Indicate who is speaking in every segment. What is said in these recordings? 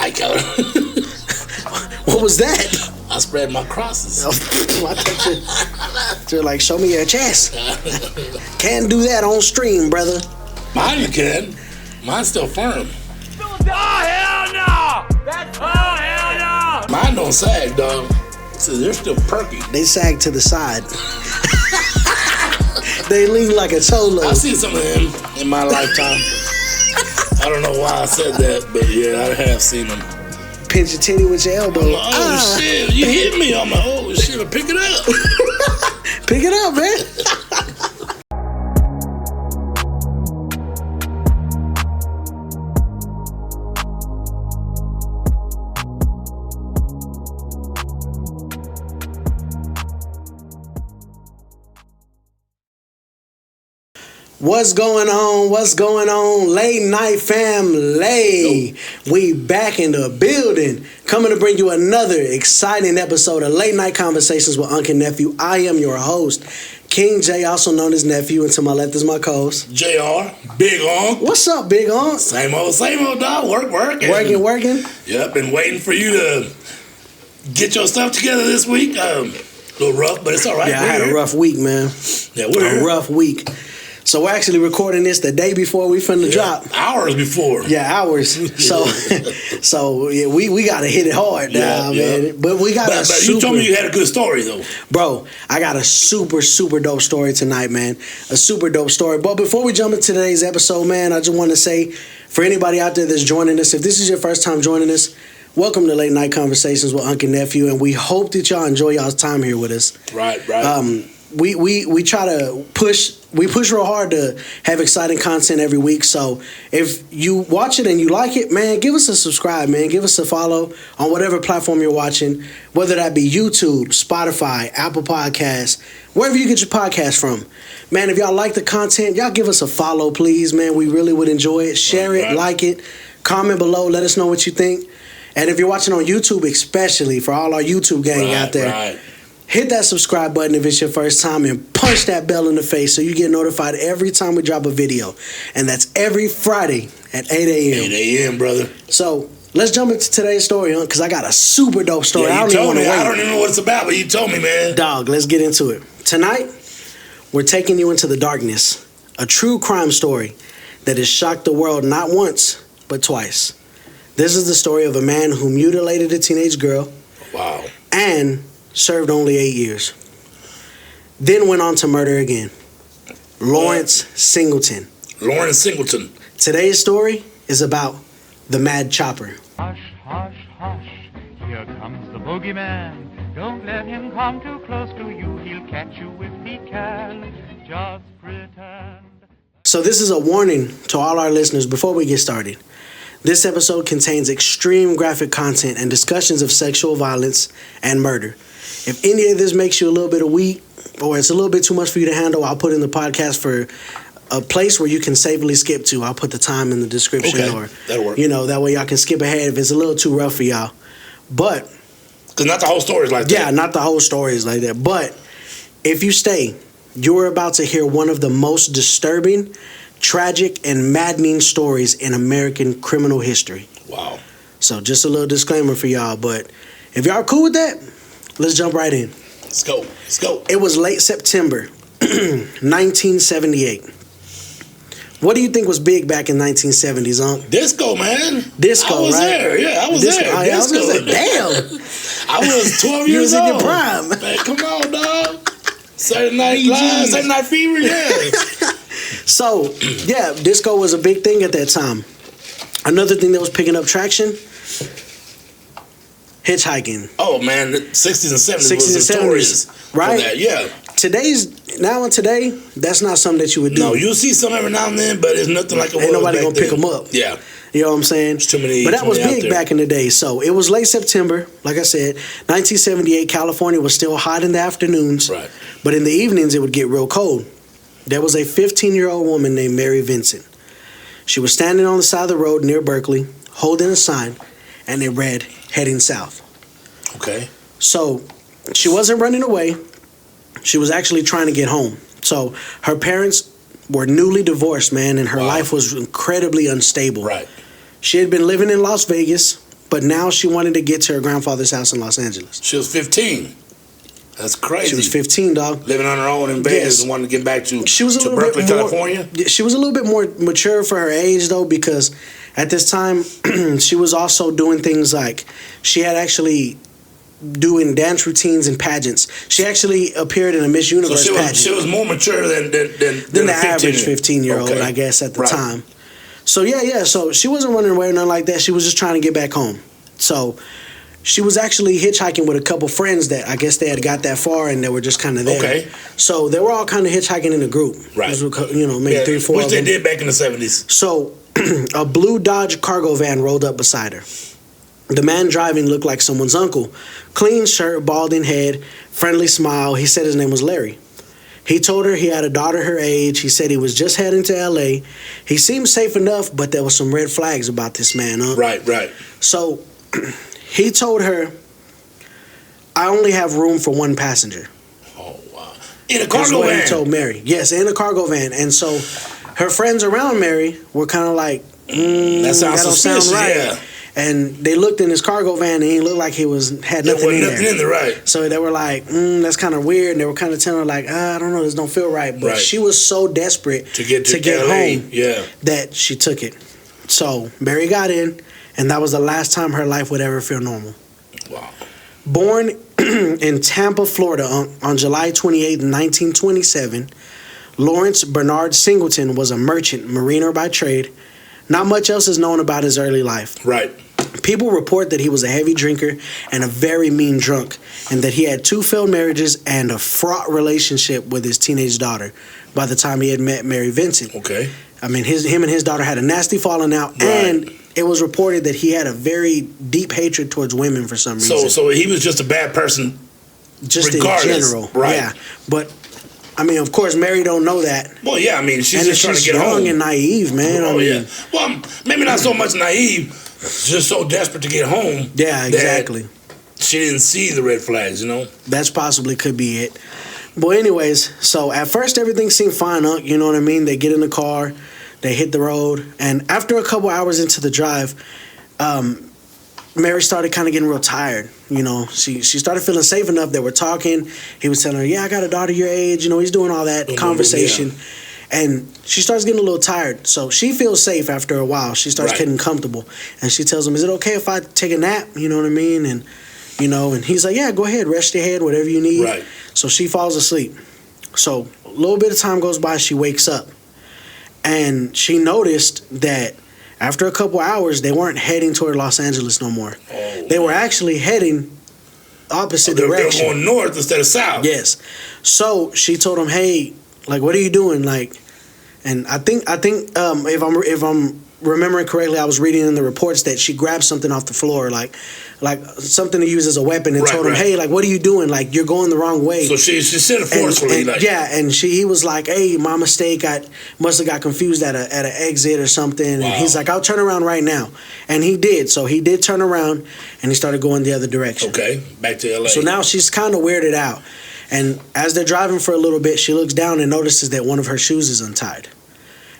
Speaker 1: eye color.
Speaker 2: What was that?
Speaker 1: I spread my crosses.
Speaker 2: I thought you're like, show me your chest. Can't do that on stream, brother.
Speaker 1: Mine you can. Mine's still firm.
Speaker 3: Oh, hell no! Hell no!
Speaker 1: Mine don't sag, dog. So they're still perky.
Speaker 2: They sag to the side. They lean like a cholo.
Speaker 1: I've seen some of them in my lifetime. I don't know why I said that, but yeah, I have seen them.
Speaker 2: Pinch your titty with your elbow.
Speaker 1: I'm like, oh shit, you hit me. I'm like, oh shit, pick it up.
Speaker 2: Pick it up, man. What's going on? What's going on? Late night family. We back in the building. Coming to bring you another exciting episode of Late Night Conversations with Uncle Nephew. I am your host, King J, also known as Nephew. And to my left is my co-host,
Speaker 1: JR, Big On.
Speaker 2: What's up, Big On?
Speaker 1: Same old dog. Working.
Speaker 2: Working?
Speaker 1: Yep, been waiting for you to get your stuff together this week. A little rough, but it's all right.
Speaker 2: Yeah, I had a rough week, man.
Speaker 1: Yeah, we're
Speaker 2: a rough week. So we're actually recording this the day before we finna drop.
Speaker 1: Hours before.
Speaker 2: Yeah, hours. So yeah, we gotta hit it hard now, man. But we got
Speaker 1: but you told me you had a good story though.
Speaker 2: Bro, I got a super dope story tonight, man. A super dope story. But before we jump into today's episode, man, I just want to say, for anybody out there that's joining us, if this is your first time joining us, welcome to Late Night Conversations with Uncle Nephew, and we hope that y'all enjoy y'all's time here with us.
Speaker 1: Right.
Speaker 2: We try to push real hard to have exciting content every week. So if you watch it and you like it, man, give us a subscribe, man. Give us a follow on whatever platform you're watching, whether that be YouTube, Spotify, Apple Podcasts, wherever you get your podcast from. Man, if y'all like the content, y'all give us a follow, please, man. We really would enjoy it. Share it, like it, comment below. Let us know what you think. And if you're watching on YouTube, especially for all our YouTube gang out there, hit that subscribe button if it's your first time and punch that bell in the face so you get notified every time we drop a video. And that's every Friday at 8 a.m.
Speaker 1: 8 a.m., brother.
Speaker 2: So let's jump into today's story, because I got a super dope story.
Speaker 1: Yeah, I don't even know what it's about, but you told me, man.
Speaker 2: Dog, let's get into it. Tonight, we're taking you into the darkness. A true crime story that has shocked the world not once, but twice. This is the story of a man who mutilated a teenage girl.
Speaker 1: Wow.
Speaker 2: And served only 8 years. Then went on to murder again. Lawrence Singleton. Today's story is about the Mad Chopper.
Speaker 3: Hush, hush, hush. Here comes the boogeyman. Don't let him come too close to you. He'll catch you if he can. Just pretend.
Speaker 2: So this is a warning to all our listeners before we get started. This episode contains extreme graphic content and discussions of sexual violence and murder. If any of this makes you a little bit weak or it's a little bit too much for you to handle, I'll put in the podcast for a place where you can safely skip to. I'll put the time in the description.
Speaker 1: Okay,
Speaker 2: or
Speaker 1: that'll work.
Speaker 2: That way y'all can skip ahead if it's a little too rough for y'all. But
Speaker 1: because not the whole story is like that.
Speaker 2: Yeah, not the whole story is like that. But if you stay, you're about to hear one of the most disturbing, tragic, and maddening stories in American criminal history.
Speaker 1: Wow. So
Speaker 2: just a little disclaimer for y'all. But if y'all are cool with that, let's jump right in.
Speaker 1: Let's go.
Speaker 2: It was late September, 1978. What do you think was big back in 1970s,
Speaker 1: Disco, man.
Speaker 2: Disco,
Speaker 1: I was
Speaker 2: right?
Speaker 1: There. Yeah, I was there.
Speaker 2: I was going to say, damn.
Speaker 1: I was 12 years old.
Speaker 2: You was in your prime.
Speaker 1: Man, come on, dog. Saturday Night Live, Saturday Night Fever, yeah.
Speaker 2: So, yeah, disco was a big thing at that time. Another thing that was picking up traction, hitchhiking.
Speaker 1: Oh man, the 60s and 70s was notorious,
Speaker 2: right?
Speaker 1: For that, yeah.
Speaker 2: Today, that's not something that you would do.
Speaker 1: No, you'll see some every now and then, but it's nothing like it was.
Speaker 2: Ain't nobody
Speaker 1: back
Speaker 2: gonna pick them up.
Speaker 1: Yeah.
Speaker 2: You know what I'm saying?
Speaker 1: There's too many.
Speaker 2: But that was big
Speaker 1: there.
Speaker 2: back in the day. So it was late September, like I said, 1978. California was still hot in the afternoons,
Speaker 1: right?
Speaker 2: But in the evenings, it would get real cold. There was a 15-year-old woman named Mary Vincent. She was standing on the side of the road near Berkeley, holding a sign, and it read, "Heading south."
Speaker 1: Okay.
Speaker 2: So she wasn't running away. She was actually trying to get home. So her parents were newly divorced, man, and her life was incredibly unstable.
Speaker 1: Right.
Speaker 2: She had been living in Las Vegas, but now she wanted to get to her grandfather's house in Los Angeles.
Speaker 1: She was 15. That's crazy.
Speaker 2: She was 15, dog.
Speaker 1: Living on her own in Vegas and wanted to get back to Berkeley, California.
Speaker 2: She was a little bit more mature for her age, though, because at this time, she was also doing things like she had actually doing dance routines and pageants. She actually appeared in a Miss Universe pageant.
Speaker 1: She was more mature than
Speaker 2: the average 15-year-old, I guess, at the time. So, yeah. So she wasn't running away or nothing like that. She was just trying to get back home. So she was actually hitchhiking with a couple friends that I guess they had got that far and they were just kind of there.
Speaker 1: Okay.
Speaker 2: So they were all kind of hitchhiking in a group.
Speaker 1: Right.
Speaker 2: Maybe 3, 4
Speaker 1: which
Speaker 2: of
Speaker 1: they
Speaker 2: them.
Speaker 1: did back in the 70s.
Speaker 2: So a blue Dodge cargo van rolled up beside her. The man driving looked like someone's uncle. Clean shirt, balding head, friendly smile. He said his name was Larry. He told her he had a daughter her age. He said he was just heading to L.A. He seemed safe enough, but there was some red flags about this man.
Speaker 1: Right.
Speaker 2: So he told her, I only have room for one passenger.
Speaker 1: Oh, wow. In a cargo van?
Speaker 2: He told Mary. Yes, in a cargo van. And so her friends around Mary were kind of like,
Speaker 1: that
Speaker 2: don't sound right.
Speaker 1: Yeah.
Speaker 2: And they looked in his cargo van, and he looked like he had nothing in there.
Speaker 1: In there, right.
Speaker 2: So they were like, that's kind of weird. And they were kind of telling her, like, I don't know, this don't feel right. But she was so desperate to get home that she took it. So Mary got in, and that was the last time her life would ever feel normal.
Speaker 1: Wow.
Speaker 2: Born in Tampa, Florida on July 28, 1927, Lawrence Bernard Singleton was a merchant mariner by trade. Not much else is known about his early life.
Speaker 1: Right.
Speaker 2: People report that he was a heavy drinker and a very mean drunk, and that he had 2 failed marriages and a fraught relationship with his teenage daughter by the time he had met Mary Vincent.
Speaker 1: Okay.
Speaker 2: I mean, him and his daughter had a nasty falling out, and it was reported that he had a very deep hatred towards women for some reason.
Speaker 1: So he was just a bad person,
Speaker 2: just
Speaker 1: regardless.
Speaker 2: In general.
Speaker 1: Right.
Speaker 2: Yeah. But I mean, of course, Mary don't know that.
Speaker 1: Well, yeah, I mean, she's just trying to get home.
Speaker 2: Young and naive, man.
Speaker 1: Yeah. Well, maybe not so much naive, just so desperate to get home.
Speaker 2: Yeah, exactly.
Speaker 1: She didn't see the red flags,
Speaker 2: That's possibly could be it. But anyways, so at first everything seemed fine, you know what I mean? They get in the car, they hit the road, and after a couple hours into the drive, Mary started kind of getting real tired. She started feeling safe enough. They were talking. He was telling her, yeah, I got a daughter your age. He's doing all that conversation. Yeah. And she starts getting a little tired. So she feels safe after a while. She starts getting comfortable. And she tells him, is it okay if I take a nap? You know what I mean? And, and he's like, yeah, go ahead. Rest your head, whatever you need.
Speaker 1: Right.
Speaker 2: So she falls asleep. So a little bit of time goes by. She wakes up. And she noticed that after a couple hours, they weren't heading toward Los Angeles no more.
Speaker 1: Oh,
Speaker 2: they were actually heading opposite direction.
Speaker 1: They were going north instead of south.
Speaker 2: Yes. So she told him, "Hey, like, what are you doing?" And I think if I'm remembering correctly, I was reading in the reports that she grabbed something off the floor, like something to use as a weapon, and told him, "Hey, like, what are you doing? Like, you're going the wrong way."
Speaker 1: So she said it forcefully,
Speaker 2: and he was like, "Hey, my mistake. I must have got confused at an exit or something." Wow. And he's like, "I'll turn around right now," and he did. So he did turn around, and he started going the other direction.
Speaker 1: Okay, back to LA.
Speaker 2: So now she's kind of weirded out, and as they're driving for a little bit, she looks down and notices that one of her shoes is untied,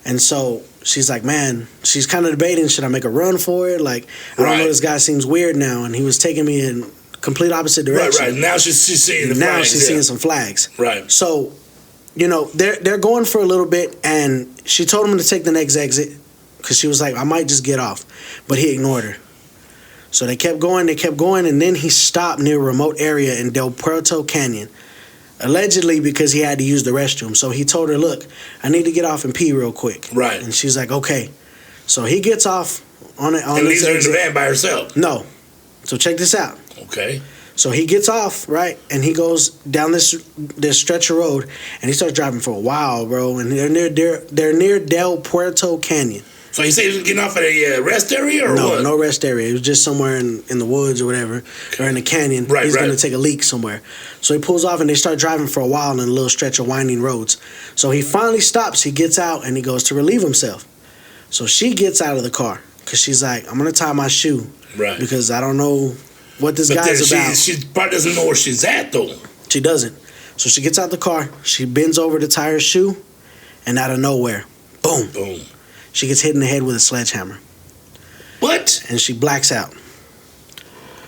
Speaker 2: and so she's like, man, she's kind of debating, should I make a run for it? Like, I don't know, this guy seems weird now, and he was taking me in complete opposite direction.
Speaker 1: Right. Now she's seeing the flags.
Speaker 2: Now she's seeing some flags.
Speaker 1: Right.
Speaker 2: So, they're going for a little bit, and she told him to take the next exit because she was like, I might just get off. But he ignored her. So they kept going, and then he stopped near a remote area in Del Puerto Canyon. Allegedly because he had to use the restroom. So he told her, look, I need to get off and pee real quick.
Speaker 1: Right.
Speaker 2: And she's like, okay. So he gets off on
Speaker 1: and leaves her in the van by herself.
Speaker 2: No. So check this out.
Speaker 1: Okay.
Speaker 2: So he gets off, right? And he goes down this stretch of road, and he starts driving for a while, bro. And they're near Del Puerto Canyon.
Speaker 1: So he said he was getting off at a rest area or what?
Speaker 2: No rest area. It was just somewhere in the woods or whatever, or in the canyon.
Speaker 1: Right,
Speaker 2: He's going to take a leak somewhere. So he pulls off, and they start driving for a while on a little stretch of winding roads. So he finally stops. He gets out, and he goes to relieve himself. So she gets out of the car because she's like, I'm going to tie my shoe.
Speaker 1: Right.
Speaker 2: Because I don't know what this guy's about.
Speaker 1: She probably doesn't know where she's at, though.
Speaker 2: She doesn't. So she gets out the car. She bends over to tie her shoe, and out of nowhere, boom.
Speaker 1: Boom.
Speaker 2: She gets hit in the head with a sledgehammer.
Speaker 1: What?
Speaker 2: And she blacks out.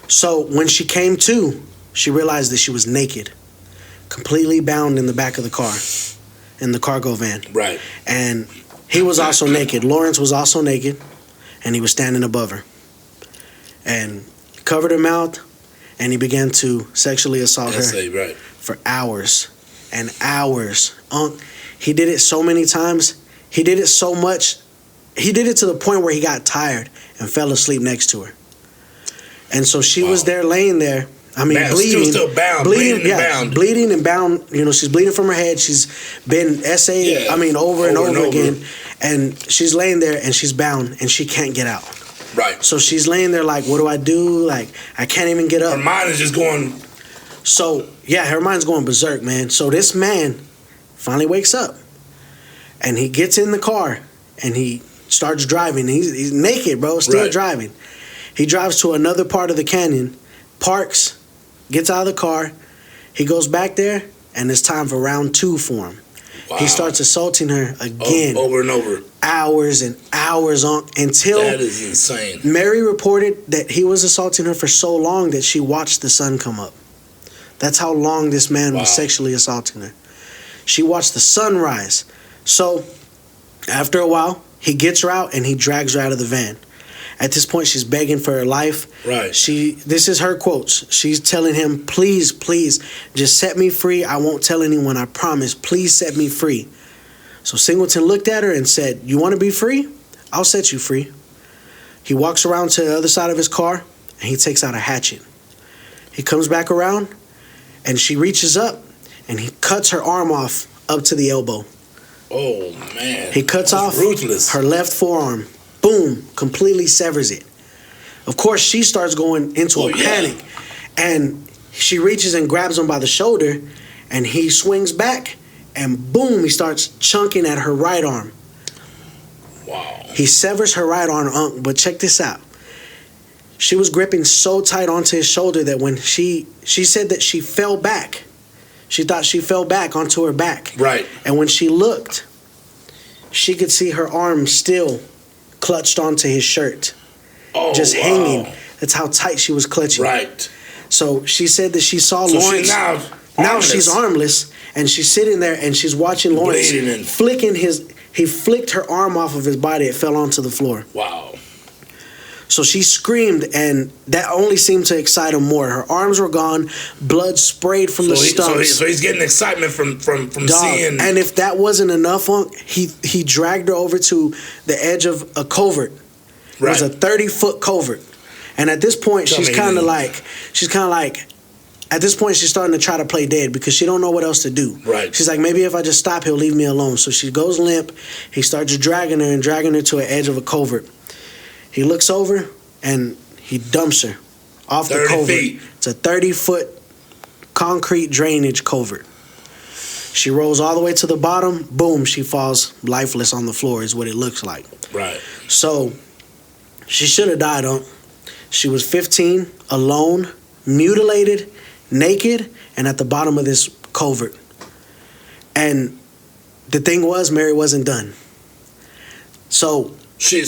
Speaker 2: So when she came to, she realized that she was naked, completely bound in the back of the car, in the cargo van.
Speaker 1: Right.
Speaker 2: And he was also naked. Lawrence was also naked, and he was standing above her. And covered her mouth, and he began to sexually assault her
Speaker 1: Right.
Speaker 2: for hours and hours. He did it so many times. He did it so much. He did it to the point where he got tired and fell asleep next to her. And so she was there laying there. I mean, bleeding.
Speaker 1: Still bound.
Speaker 2: Bleeding and bound. You know, she's bleeding from her head. She's been SA, over and over again. And she's laying there and she's bound and she can't get out.
Speaker 1: Right.
Speaker 2: So she's laying there like, what do I do? Like, I can't even get up.
Speaker 1: Her mind is just going.
Speaker 2: So, yeah, her mind's going berserk, man. So this man finally wakes up and he gets in the car and he starts driving. He's naked, bro, still driving. He drives to another part of the canyon, parks, gets out of the car. He goes back there, and it's time for round 2 for him. Wow. He starts assaulting her again.
Speaker 1: Over and over.
Speaker 2: Hours and hours on until...
Speaker 1: That is insane.
Speaker 2: Mary reported that he was assaulting her for so long that she watched the sun come up. That's how long this man was sexually assaulting her. She watched the sun rise. So, after a while, he gets her out and he drags her out of the van. At this point, she's begging for her life.
Speaker 1: Right.
Speaker 2: This is her quotes. She's telling him, please, please, just set me free. I won't tell anyone, I promise. Please set me free. So Singleton looked at her and said, you want to be free? I'll set you free. He walks around to the other side of his car and he takes out a hatchet. He comes back around and she reaches up and he cuts her arm off up to the elbow.
Speaker 1: Oh, man.
Speaker 2: He cuts off
Speaker 1: ruthless.
Speaker 2: Her left forearm. Boom, completely severs it. Of course, she starts going into a panic. And she reaches and grabs him by the shoulder, and he swings back, and boom, he starts chunking at her right arm.
Speaker 1: Wow.
Speaker 2: He severs her right arm, but check this out. She was gripping so tight onto his shoulder that when she said that she fell back. She thought she fell back onto her back.
Speaker 1: Right.
Speaker 2: And when she looked, she could see her arm still clutched onto his shirt, just hanging. That's how tight she was clutching.
Speaker 1: Right.
Speaker 2: So she said that she saw Lawrence. Now she's armless, and she's sitting there and she's watching Lawrence flicking he flicked her arm off of his body. It fell onto the floor.
Speaker 1: Wow.
Speaker 2: So she screamed, and that only seemed to excite him more. Her arms were gone, blood sprayed from the stumps.
Speaker 1: So he's getting excitement from seeing.
Speaker 2: And if that wasn't enough, he dragged her over to the edge of a covert. It was a 30-foot covert. And at this point, she's kind of like, at this point, she's starting to try to play dead because she don't know what else to do.
Speaker 1: Right.
Speaker 2: She's like, maybe if I just stop, he'll leave me alone. So she goes limp. He starts dragging her to an edge of a covert. He looks over and he dumps her off the covert. It's a 30-foot concrete drainage covert. She rolls all the way to the bottom. Boom, she falls lifeless on the floor is what it looks like.
Speaker 1: Right.
Speaker 2: So she should have died. She was 15, alone, mutilated, naked, and at the bottom of this covert. And the thing was, Mary wasn't done. So she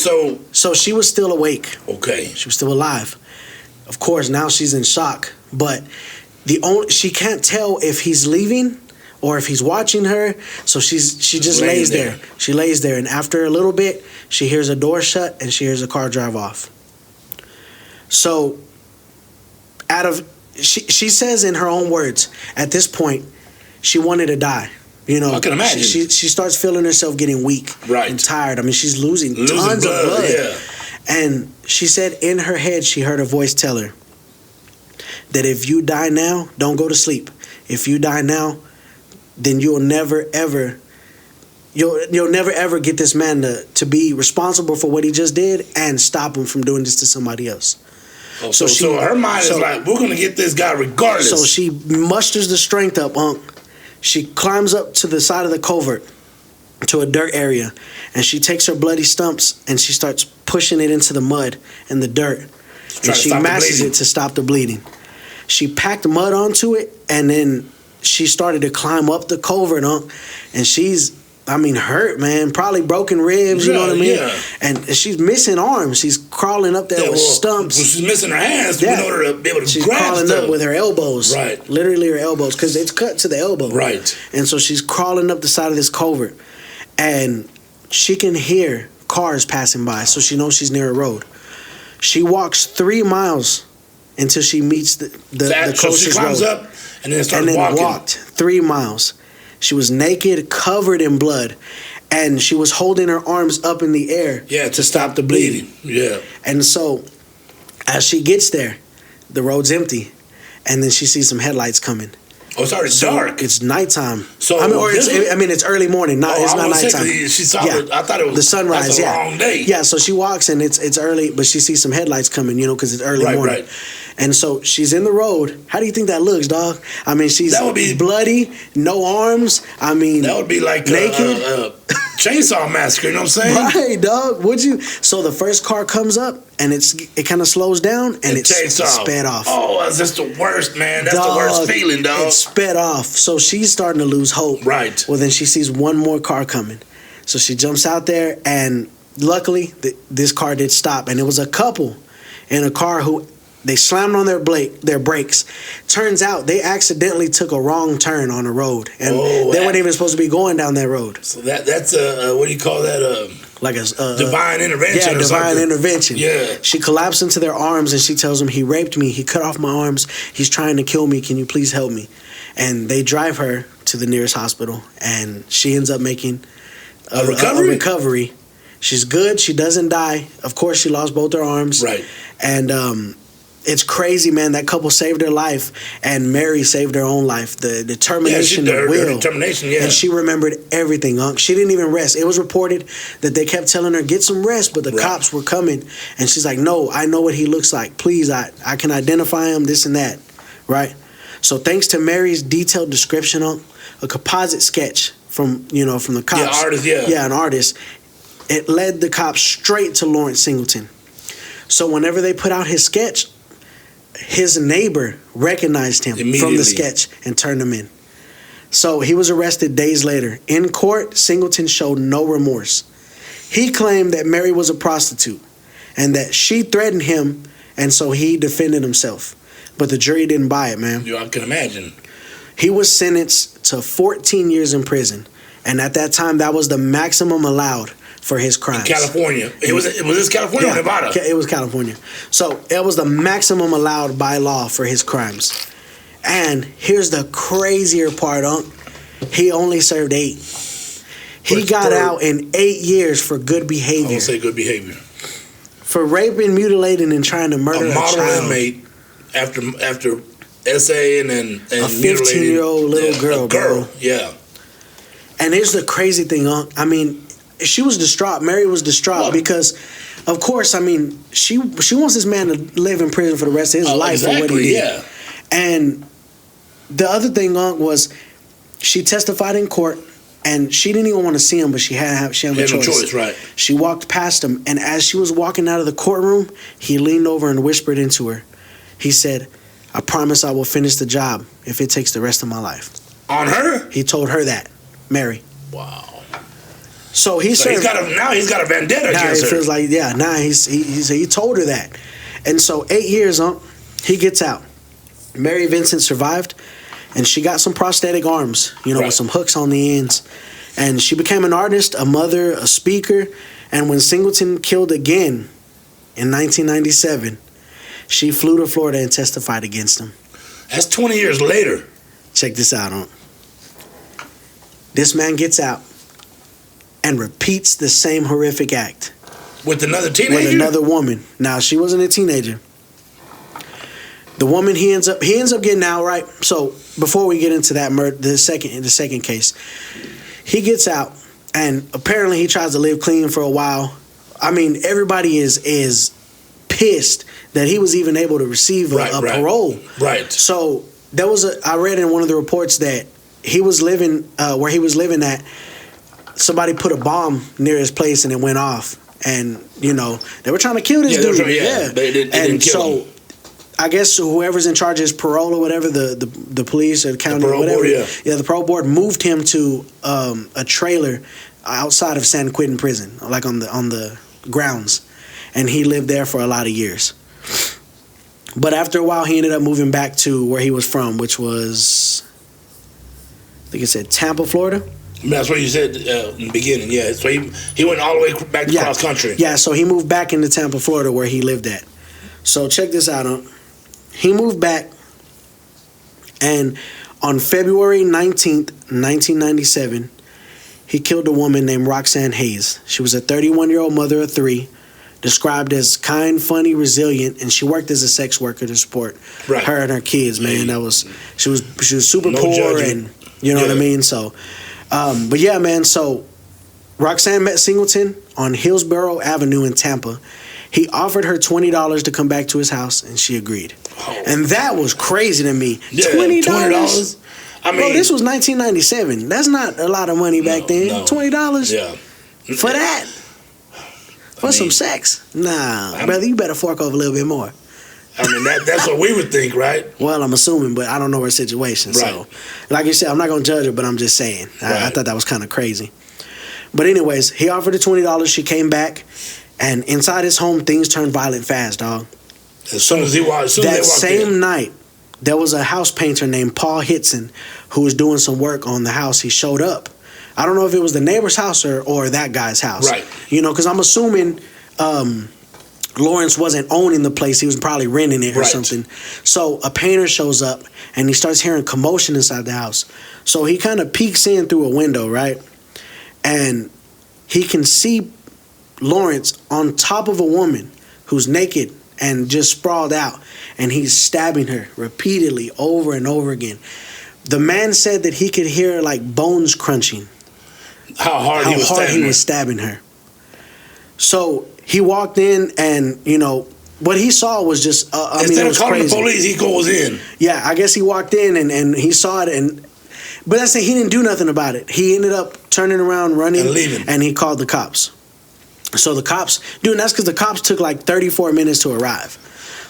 Speaker 2: was still awake.
Speaker 1: Okay.
Speaker 2: She was still alive. Of course, now she's in shock. But she can't tell if he's leaving or if he's watching her. So she just lays there. She lays there, and after a little bit, she hears a door shut and she hears a car drive off. So she says in her own words, at this point, she wanted to die. You know,
Speaker 1: I can imagine.
Speaker 2: She starts feeling herself getting weak and tired. I mean, she's losing tons of blood.
Speaker 1: Yeah.
Speaker 2: And she said in her head, she heard a voice tell her that if you die now, don't go to sleep. If you die now, then you'll never ever get this man to be responsible for what he just did and stop him from doing this to somebody else.
Speaker 1: Oh, so her mind is like, we're going to get this guy regardless.
Speaker 2: So she musters the strength up, She climbs up to the side of the covert to a dirt area, and she takes her bloody stumps and she starts pushing it into the mud and the dirt. And she mashes it to stop the bleeding. She packed mud onto it, and then she started to climb up the covert, and she's hurt, man. Probably broken ribs, you know what I mean?
Speaker 1: Yeah.
Speaker 2: And she's missing arms. She's crawling up there with stumps.
Speaker 1: Well, she's missing her hands in order to be able to
Speaker 2: she's
Speaker 1: grab
Speaker 2: crawling
Speaker 1: stuff.
Speaker 2: up with her elbows.
Speaker 1: Right.
Speaker 2: Literally her elbows, because it's cut to the elbow.
Speaker 1: Right.
Speaker 2: And so she's crawling up the side of this culvert. And she can hear cars passing by, so she knows she's near a road. She walks 3 miles until she meets the closest road.
Speaker 1: So she climbs up and then starts walking.
Speaker 2: Walked 3 miles. She was naked, covered in blood, and she was holding her arms up in the air to stop the bleeding.
Speaker 1: Yeah.
Speaker 2: And so, as she gets there, the road's empty, and then she sees some headlights coming.
Speaker 1: Oh, it's already dark.
Speaker 2: It's nighttime.
Speaker 1: So
Speaker 2: it's early morning. It's not nighttime.
Speaker 1: She saw I thought it was
Speaker 2: the sunrise.
Speaker 1: That's a long day.
Speaker 2: Yeah. So she walks and it's early, but she sees some headlights coming. Because it's early morning. Right. And so she's in the road. How do you think that looks, dog? She's bloody, no arms. That
Speaker 1: would be like
Speaker 2: naked.
Speaker 1: Chainsaw Massacre. You know what I'm saying?
Speaker 2: Right, dog. Would you? So the first car comes up and it kind of slows down and it's sped off.
Speaker 1: Oh, that's just the worst, man. That's the worst feeling, dog.
Speaker 2: It's sped off. So she's starting to lose hope.
Speaker 1: Right.
Speaker 2: Well, then she sees one more car coming. So she jumps out there, and luckily this car did stop. And it was a couple in a car who they slammed on their brakes. Turns out they accidentally took a wrong turn on the road, and they weren't even supposed to be going down that road.
Speaker 1: So that's what do you call that?
Speaker 2: Like a
Speaker 1: divine intervention.
Speaker 2: Yeah, divine intervention.
Speaker 1: Yeah.
Speaker 2: She collapsed into their arms and she tells him, "He raped me. He cut off my arms. He's trying to kill me. Can you please help me?" And they drive her to the nearest hospital, and she ends up making a recovery. She's good. She doesn't die. Of course, she lost both her arms.
Speaker 1: Right.
Speaker 2: And it's crazy, man. That couple saved her life, and Mary saved her own life. The determination, the will.
Speaker 1: Determination, yeah.
Speaker 2: And she remembered everything, Unc. She didn't even rest. It was reported that they kept telling her, get some rest, but the cops were coming. And she's like, no, I know what he looks like. Please, I can identify him, this and that, right? So thanks to Mary's detailed description, Unc, a composite sketch from the cops.
Speaker 1: Yeah, artist, yeah.
Speaker 2: Yeah, an artist. It led the cops straight to Lawrence Singleton. So whenever they put out his sketch, his neighbor recognized him from the sketch and turned him in. So he was arrested days later. In court, Singleton showed no remorse. He claimed that Mary was a prostitute and that she threatened him, and so he defended himself. But the jury didn't buy it, man.
Speaker 1: I can imagine.
Speaker 2: He was sentenced to 14 years in prison, and at that time, that was the maximum allowed for his crimes.
Speaker 1: In California. Was this California or Nevada?
Speaker 2: It was California. So it was the maximum allowed by law for his crimes. And here's the crazier part, Unc. He only served 8. He got out in 8 years for good behavior.
Speaker 1: I won't say good behavior.
Speaker 2: For raping, mutilating, and trying to murder a
Speaker 1: model
Speaker 2: child.
Speaker 1: Inmate after essaying and
Speaker 2: a 15-year-old little girl, bro.
Speaker 1: Yeah.
Speaker 2: And here's the crazy thing, Unc. She was distraught. Mary was distraught because, of course, she wants this man to live in prison for the rest of his life for what he did.
Speaker 1: Yeah.
Speaker 2: And the other thing, Unc, was she testified in court, and she didn't even want to see him, but she had a choice.
Speaker 1: Right.
Speaker 2: She walked past him, and as she was walking out of the courtroom, he leaned over and whispered into her. He said, "I promise I will finish the job if it takes the rest of my life."
Speaker 1: On her?
Speaker 2: He told her that, Mary.
Speaker 1: Wow.
Speaker 2: So he's
Speaker 1: got a vendetta against her.
Speaker 2: It feels like he told her that, and so 8 years, he gets out. Mary Vincent survived, and she got some prosthetic arms, with some hooks on the ends, and she became an artist, a mother, a speaker, and when Singleton killed again in 1997, she flew to Florida and testified against him.
Speaker 1: That's 20 years later.
Speaker 2: Check this out, This man gets out and repeats the same horrific act.
Speaker 1: With another teenager?
Speaker 2: With another woman. Now, she wasn't a teenager. The woman he ends up getting out, right? So before we get into that the second case, he gets out, and apparently he tries to live clean for a while. Everybody is pissed that he was even able to receive a parole.
Speaker 1: Right.
Speaker 2: So I read in one of the reports that he was living where he was living at. Somebody put a bomb near his place and it went off, and they were trying to kill this dude.
Speaker 1: They didn't kill him.
Speaker 2: I guess whoever's in charge of his parole or whatever, the police or the county or
Speaker 1: parole
Speaker 2: whatever,
Speaker 1: board, yeah.
Speaker 2: the parole board moved him to a trailer outside of San Quentin prison, like on the grounds, and he lived there for a lot of years. But after a while, he ended up moving back to where he was from, which was, I think it said Tampa, Florida.
Speaker 1: That's what you said in the beginning, yeah. So he went all the way back to cross country.
Speaker 2: Yeah, so he moved back into Tampa, Florida, where he lived at. So check this out. He moved back, and on February 19th, 1997, he killed a woman named Roxanne Hayes. She was a 31-year-old mother of 3, described as kind, funny, resilient, and she worked as a sex worker to support her and her kids, man. She was super poor
Speaker 1: judgment.
Speaker 2: and you know what I mean? So but yeah, man, so Roxanne met Singleton on Hillsborough Avenue in Tampa. He offered her $20 to come back to his house, and she agreed. Oh. And that was crazy to me.
Speaker 1: Yeah,
Speaker 2: $20?
Speaker 1: I mean,
Speaker 2: bro, this was 1997. That's not a lot of money back then.
Speaker 1: No.
Speaker 2: $20?
Speaker 1: Yeah.
Speaker 2: For that? For some sex? Nah, brother, you better fork over a little bit more.
Speaker 1: I mean, that's what we would think, right?
Speaker 2: Well, I'm assuming, but I don't know her situation. Right. So, like you said, I'm not going to judge her, but I'm just saying. I thought that was kind of crazy. But anyways, he offered her $20. She came back, and inside his home, things turned violent fast, dog.
Speaker 1: As soon as they walked
Speaker 2: same night, there was a house painter named Paul Hitson who was doing some work on the house. He showed up. I don't know if it was the neighbor's house or that guy's house.
Speaker 1: Right.
Speaker 2: You know, because I'm assuming Lawrence wasn't owning the place. He was probably renting it or something. So a painter shows up, and he starts hearing commotion inside the house. So he kind of peeks in through a window, right? And he can see Lawrence on top of a woman who's naked and just sprawled out, and he's stabbing her repeatedly over and over again. The man said that he could hear like bones crunching.
Speaker 1: How hard he was stabbing
Speaker 2: her. So he walked in, and you know what he saw was just.
Speaker 1: Instead of calling the police, he goes in.
Speaker 2: Yeah, I guess he walked in and he saw it, but that's it. He didn't do nothing about it. He ended up turning around, running,
Speaker 1: and leaving,
Speaker 2: and he called the cops. So the cops, dude, that's because the cops took like 34 minutes to arrive.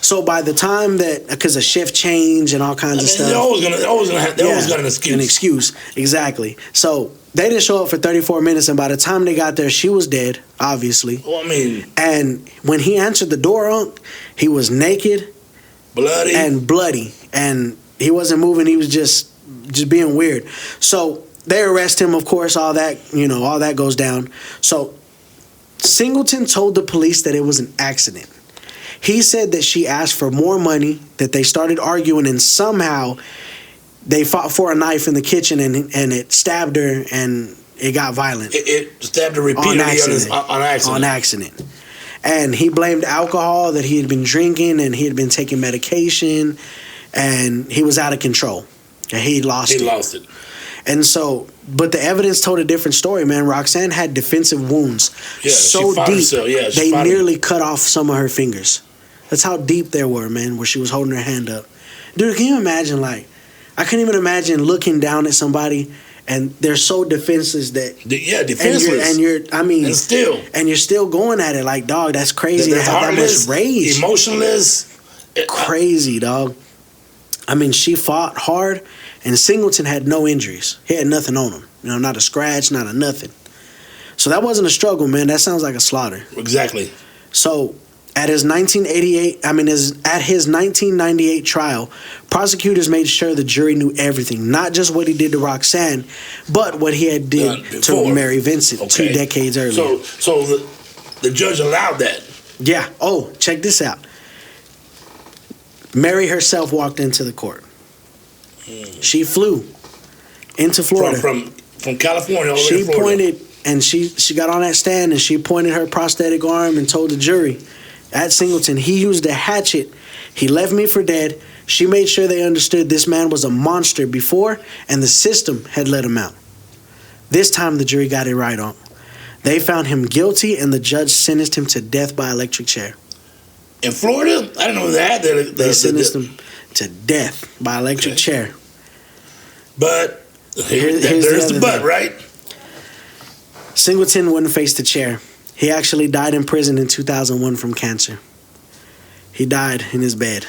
Speaker 2: So by the time that, because of shift change and all kinds of stuff,
Speaker 1: they're always gonna excuse.
Speaker 2: An excuse, exactly. So they didn't show up for 34 minutes, and by the time they got there, she was dead, obviously.
Speaker 1: Well, I mean,
Speaker 2: and when he answered the door, he was naked, bloody, and he wasn't moving. He was just being weird. So they arrest him, of course. All that goes down. So Singleton told the police that it was an accident. He said that she asked for more money, that they started arguing, and somehow they fought for a knife in the kitchen, and it stabbed her, and it got violent.
Speaker 1: It stabbed her repeatedly
Speaker 2: on accident. And he blamed alcohol, that he had been drinking, and he had been taking medication, and he was out of control. And he lost it. And so, but the evidence told a different story, man. Roxanne had defensive wounds so deep, they nearly cut off some of her fingers. That's how deep they were, man, where she was holding her hand up. Dude, can you imagine, I couldn't even imagine looking down at somebody and they're so defenseless that...
Speaker 1: Yeah, defenseless.
Speaker 2: And you're still going at it like, dog, that's crazy to have that much rage.
Speaker 1: Emotionless.
Speaker 2: Crazy, dog. I mean, she fought hard, and Singleton had no injuries. He had nothing on him. You know, not a scratch, not a nothing. So that wasn't a struggle, man. That sounds like a slaughter.
Speaker 1: Exactly.
Speaker 2: So at his 1998 trial, prosecutors made sure the jury knew everything, not just what he did to Roxanne, but what he had did to Mary Vincent 2 decades earlier.
Speaker 1: So the judge allowed that.
Speaker 2: Yeah. Oh, check this out. Mary herself walked into the court. She flew into Florida
Speaker 1: from California. All the way to Florida.
Speaker 2: She pointed, and she got on that stand, and she pointed her prosthetic arm and told the jury, at Singleton, he used a hatchet. He left me for dead. She made sure they understood this man was a monster before, and the system had let him out. This time the jury got it right on. They found him guilty, and the judge sentenced him to death by electric chair.
Speaker 1: In Florida? I didn't know that.
Speaker 2: They sentenced him to death by electric chair.
Speaker 1: But there's the but, right?
Speaker 2: Singleton wouldn't face the chair. He actually died in prison in 2001 from cancer. He died in his bed.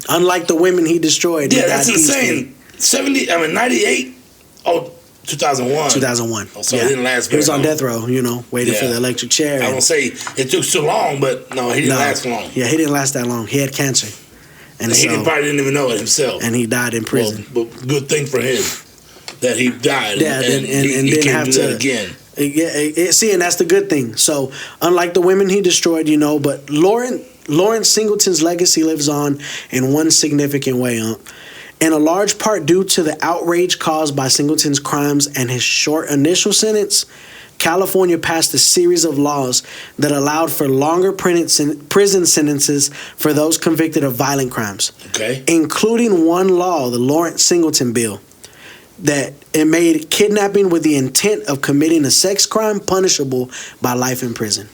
Speaker 2: Unlike the women he destroyed.
Speaker 1: Yeah, that's insane. 98. Oh, 2001.
Speaker 2: 2001.
Speaker 1: Oh, so it didn't last very long.
Speaker 2: He was on death row, waiting for the electric chair.
Speaker 1: I won't say it took so long, but no, he didn't last long.
Speaker 2: Yeah, he didn't last that long. He had cancer.
Speaker 1: And he probably didn't even know it himself.
Speaker 2: And he died in prison.
Speaker 1: Well, but good thing for him that he died.
Speaker 2: Yeah, and
Speaker 1: he
Speaker 2: didn't
Speaker 1: can't
Speaker 2: have
Speaker 1: do
Speaker 2: to
Speaker 1: that again.
Speaker 2: See, and that's the good thing. So, unlike the women he destroyed, but Lawrence Singleton's legacy lives on in one significant way, in a large part due to the outrage caused by Singleton's crimes and his short initial sentence. California passed a series of laws that allowed for longer prison sentences for those convicted of violent crimes.
Speaker 1: Okay.
Speaker 2: Including one law, the Lawrence Singleton Bill, that it made kidnapping with the intent of committing a sex crime punishable by life in prison.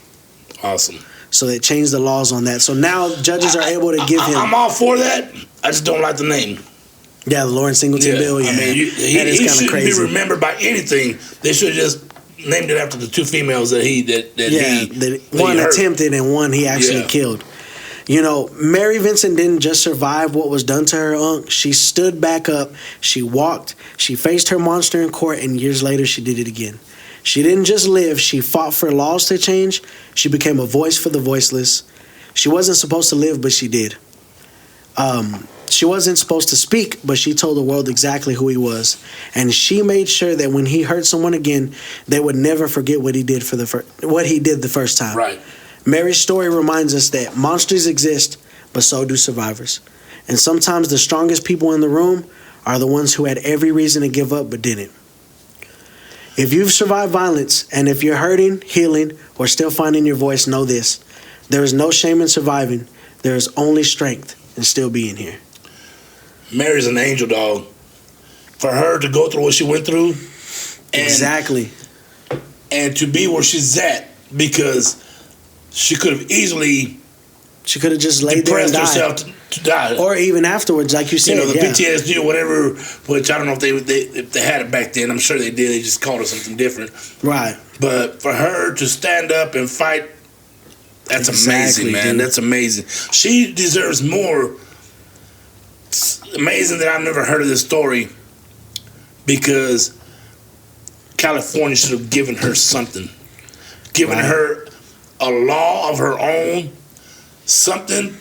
Speaker 1: Awesome.
Speaker 2: So they changed the laws on that. So now judges are able to give him...
Speaker 1: I'm all for that. I just don't like the name.
Speaker 2: Yeah, the Lawrence Singleton Bill, yeah.
Speaker 1: I mean, he shouldn't be remembered by anything. They should have just named it after the two females that
Speaker 2: one attempted and one he actually killed. Mary Vincent didn't just survive what was done to her, She stood back up, she walked, she faced her monster in court, and years later she did it again. She didn't just live, she fought for laws to change. She became a voice for the voiceless. She wasn't supposed to live, but she did. She wasn't supposed to speak, but she told the world exactly who he was. And she made sure that when he hurt someone again, they would never forget what he did the first time.
Speaker 1: Right.
Speaker 2: Mary's story reminds us that monsters exist, but so do survivors. And sometimes the strongest people in the room are the ones who had every reason to give up but didn't. If you've survived violence, and if you're hurting, healing, or still finding your voice, know this. There is no shame in surviving. There is only strength in still being here.
Speaker 1: Mary's an angel, dog. For her to go through what she went through.
Speaker 2: Exactly.
Speaker 1: And to be where she's at, because she could have easily...
Speaker 2: She could have just laid there and died.
Speaker 1: Herself to die.
Speaker 2: Or even afterwards, like you said.
Speaker 1: The PTSD or whatever, which I don't know if they had it back then. I'm sure they did. They just called it something different.
Speaker 2: Right.
Speaker 1: But for her to stand up and fight, that's amazing, man. Dude. That's amazing. She deserves more. It's amazing that I've never heard of this story, because California should have given her something. Given her a law of her own, something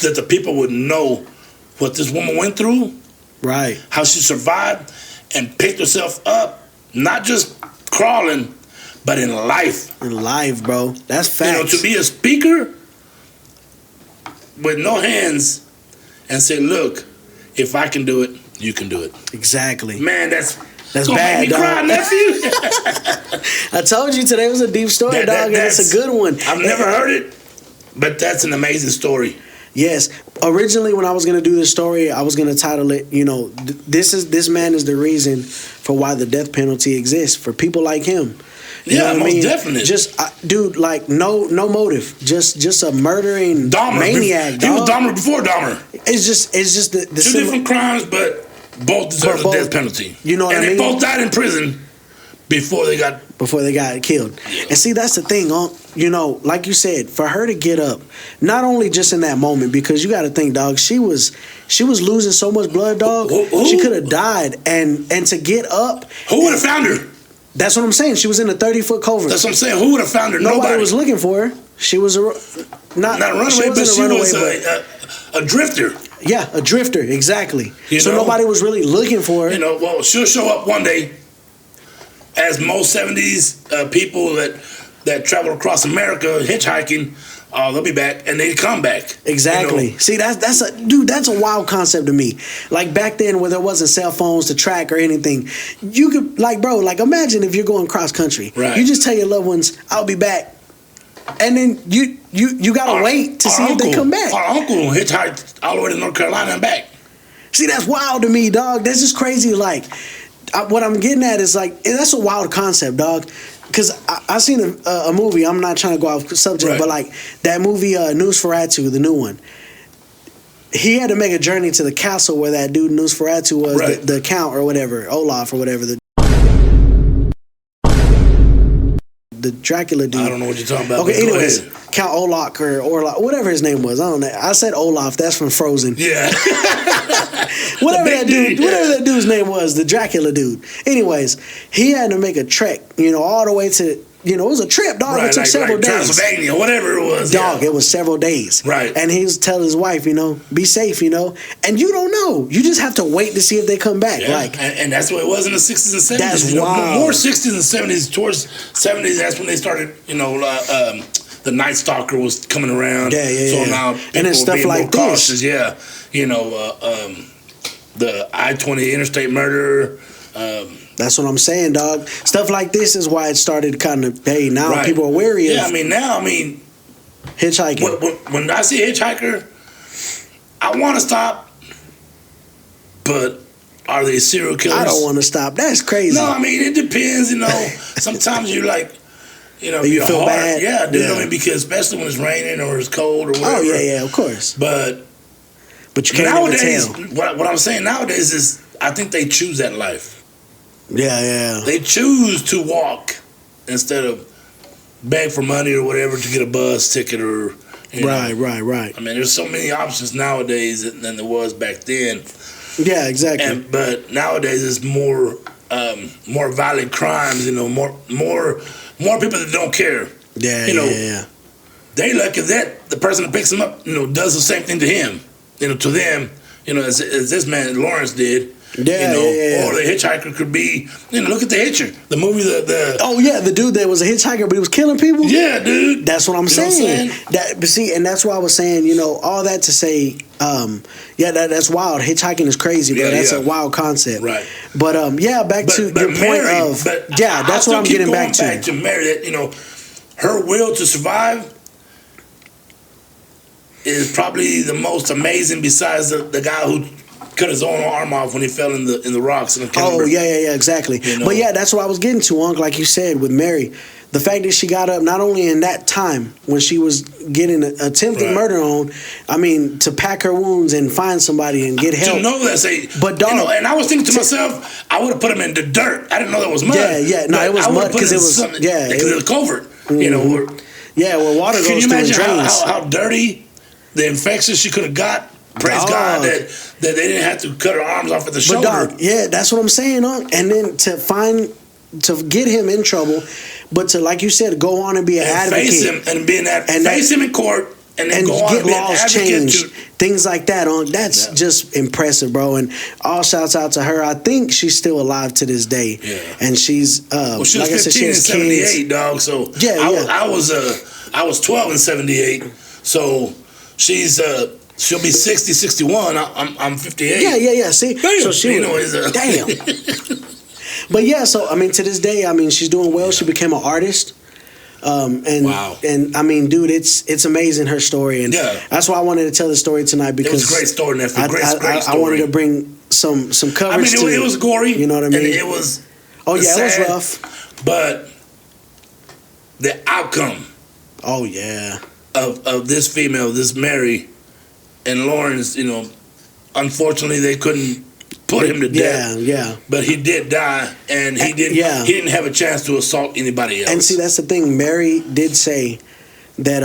Speaker 1: that the people would know what this woman went through,
Speaker 2: right?
Speaker 1: How she survived and picked herself up, not just crawling, but in life.
Speaker 2: In life, bro. That's facts.
Speaker 1: To be a speaker with no hands and say, "Look, if I can do it, you can do it."
Speaker 2: Exactly.
Speaker 1: Man, that's
Speaker 2: bad,
Speaker 1: make me
Speaker 2: dog.
Speaker 1: cry, nephew.
Speaker 2: I told you today was a deep story, dog, and it's a good one.
Speaker 1: I've never heard it, but that's an amazing story.
Speaker 2: Yes. Originally, when I was going to do this story, I was going to title it, this man is the reason for why the death penalty exists, for people like him.
Speaker 1: Most definitely.
Speaker 2: Just, dude, like, no motive. Just a murdering
Speaker 1: Dahmer,
Speaker 2: maniac, dog.
Speaker 1: He was Dahmer before Dahmer.
Speaker 2: It's just the
Speaker 1: two different crimes, but both deserve the death penalty.
Speaker 2: You know what I mean?
Speaker 1: And they both died in prison before they got
Speaker 2: killed. Yeah. And see, that's the thing, like you said, for her to get up, not only just in that moment, because you got to think, dog, she was losing so much blood, dog. She could have died, and to get up.
Speaker 1: Who would have found her?
Speaker 2: That's what I'm saying. She was in a 30-foot culvert.
Speaker 1: That's what I'm saying. Who would have found her?
Speaker 2: Nobody was looking for her. She was not a runaway, but she was
Speaker 1: a drifter.
Speaker 2: Yeah, a drifter, exactly. So nobody was really looking for her.
Speaker 1: Well, she'll show up one day, as most 70s people that travel across America hitchhiking, they'll be back, and they come back.
Speaker 2: Exactly. See, that's a wild concept to me. Like, back then, where there wasn't cell phones to track or anything, you could, imagine if you're going cross country.
Speaker 1: Right.
Speaker 2: You just tell your loved ones, "I'll be back," and then you gotta wait to see if they come back.
Speaker 1: Our uncle hitchhiked all the way to North Carolina and back.
Speaker 2: See, that's wild to me, dog. That's just crazy. Like, what I'm getting at is, that's a wild concept, dog. Because I seen a movie. I'm not trying to go off subject, but that movie, Nosferatu, the new one. He had to make a journey to the castle where that dude Nosferatu was, the count or whatever, Olaf or whatever, the Dracula dude.
Speaker 1: I don't know what you're talking about.
Speaker 2: Okay, anyways, Count Olaf or Orlok, whatever his name was. I don't know. I said Olaf. That's from Frozen.
Speaker 1: Yeah.
Speaker 2: whatever that dude's name was, the Dracula dude. Anyways, he had to make a trek, all the way to. It was a trip, dog. Right, it took several days.
Speaker 1: Transylvania, whatever it was.
Speaker 2: Dog, it was several days.
Speaker 1: Right.
Speaker 2: And he was telling his wife, be safe, and you don't know. You just have to wait to see if they come back.
Speaker 1: Yeah. And that's what it was in the 60s and 70s.
Speaker 2: That's wild.
Speaker 1: More 60s and 70s. Towards 70s, that's when they started, the Night Stalker was coming around.
Speaker 2: So
Speaker 1: now people
Speaker 2: and then stuff
Speaker 1: being
Speaker 2: like
Speaker 1: more cautious. Yeah. The I-20 interstate murder.
Speaker 2: That's what I'm saying, dog. Stuff like this is why it started kind of, now people are wary of.
Speaker 1: Yeah,
Speaker 2: hitchhiking.
Speaker 1: When I see a hitchhiker, I want to stop, but are they serial killers?
Speaker 2: I don't want to stop. That's crazy.
Speaker 1: No, it depends, Sometimes you're like,
Speaker 2: you feel bad.
Speaker 1: Yeah, dude. Because especially when it's raining or it's cold or whatever.
Speaker 2: Oh, yeah, of course.
Speaker 1: But
Speaker 2: you can't
Speaker 1: nowadays,
Speaker 2: even
Speaker 1: tell. What I'm saying nowadays is I think they choose that life.
Speaker 2: Yeah.
Speaker 1: They choose to walk instead of beg for money or whatever to get a bus ticket or...
Speaker 2: Right.
Speaker 1: There's so many options nowadays than there was back then.
Speaker 2: Yeah, exactly.
Speaker 1: But nowadays it's more violent crimes, more people that don't care.
Speaker 2: Yeah.
Speaker 1: They lucky that the person that picks him up, does the same thing to him. To them, as this man Lawrence did. Or the hitchhiker could be, look at The Hitcher, the movie,
Speaker 2: the dude that was a hitchhiker, but he was killing people.
Speaker 1: Yeah, dude.
Speaker 2: That's what I'm saying. And that's why I was saying, all that to say, that's wild. Hitchhiking is crazy, bro. That's a wild concept.
Speaker 1: Right.
Speaker 2: But back to your point of, that's what I'm getting back to.
Speaker 1: Back to Mary, that her will to survive is probably the most amazing. Besides the guy who cut his own arm off when he fell in the rocks.
Speaker 2: Exactly. But that's what I was getting to, Unc. Like you said with Mary, the fact that she got up not only in that time when she was getting attempted murder on, to pack her wounds and find somebody and get help.
Speaker 1: To know that,
Speaker 2: but dog,
Speaker 1: and I was thinking to myself, I would have put him in the dirt. I didn't know that was mud.
Speaker 2: No, it was mud because it was
Speaker 1: covert.
Speaker 2: Where water goes through and drains.
Speaker 1: Can you imagine how dirty the infection she could have got? Praise God that they didn't have to cut her arms off at the shoulder.
Speaker 2: Dog, that's what I'm saying, and then to get him in trouble, but to, like you said, go on and be an advocate,
Speaker 1: face him and face him in court, and then go on
Speaker 2: get
Speaker 1: and be
Speaker 2: laws changed, things like that. That's just impressive, bro. And all shouts out to her. I think she's still alive to this day, and she's
Speaker 1: she was 15 in '78, dog. So I was 12 in '78, so she's. She'll be 60, 61. I'm 58.
Speaker 2: Yeah. See?
Speaker 1: Damn.
Speaker 2: So she damn. But so, to this day, she's doing well. Yeah. She became an artist.
Speaker 1: Wow.
Speaker 2: And, dude, it's amazing, her story. And that's why I wanted to tell the story tonight, because...
Speaker 1: It was a great story, nephew. Great story.
Speaker 2: I wanted to bring some coverage to it.
Speaker 1: It was gory.
Speaker 2: You know what I mean?
Speaker 1: And it was...
Speaker 2: Oh, yeah, sad, it was rough.
Speaker 1: But the outcome...
Speaker 2: Oh, yeah.
Speaker 1: Of this female, this Mary... And Lawrence, unfortunately, they couldn't put him to death.
Speaker 2: Yeah.
Speaker 1: But he did die, and he didn't have a chance to assault anybody else.
Speaker 2: And see, that's the thing. Mary did say that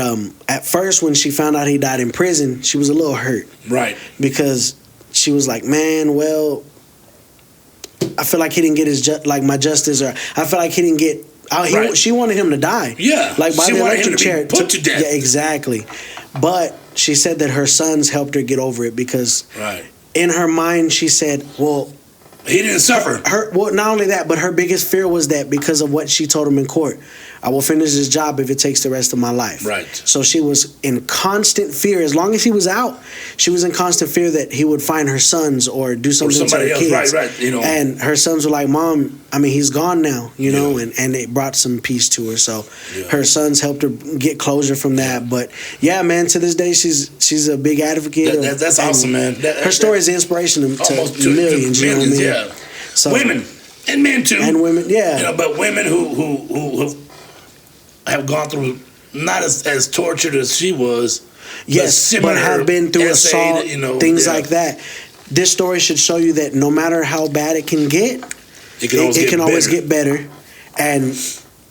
Speaker 2: at first, when she found out he died in prison, she was a little hurt.
Speaker 1: Right.
Speaker 2: Because she was like, man, well, I feel like he didn't get my justice, or I feel like he didn't get... She wanted him to die.
Speaker 1: Yeah.
Speaker 2: Like by the electric chair.
Speaker 1: Put to death.
Speaker 2: Yeah, exactly. But she said that her sons helped her get over it, because in her mind she said, well,
Speaker 1: he didn't suffer.
Speaker 2: Not only that, but her biggest fear was that because of what she told him in court, I will finish this job if it takes the rest of my life.
Speaker 1: Right.
Speaker 2: So she was in constant fear. As long as he was out, she was in constant fear that he would find her sons or do something to her kids.
Speaker 1: Right.
Speaker 2: And her sons were like, Mom, he's gone now, and it brought some peace to her. So her sons helped her get closure from that. But man, to this day, she's a big advocate.
Speaker 1: That's awesome, man.
Speaker 2: Her story is inspiration to millions. You know what I mean?
Speaker 1: Yeah.
Speaker 2: So,
Speaker 1: women and men too.
Speaker 2: And women,
Speaker 1: but women who have gone through not as tortured as she was.
Speaker 2: Yes, but have been through assault, things like that. This story should show you that no matter how bad it can get, it can always get better. And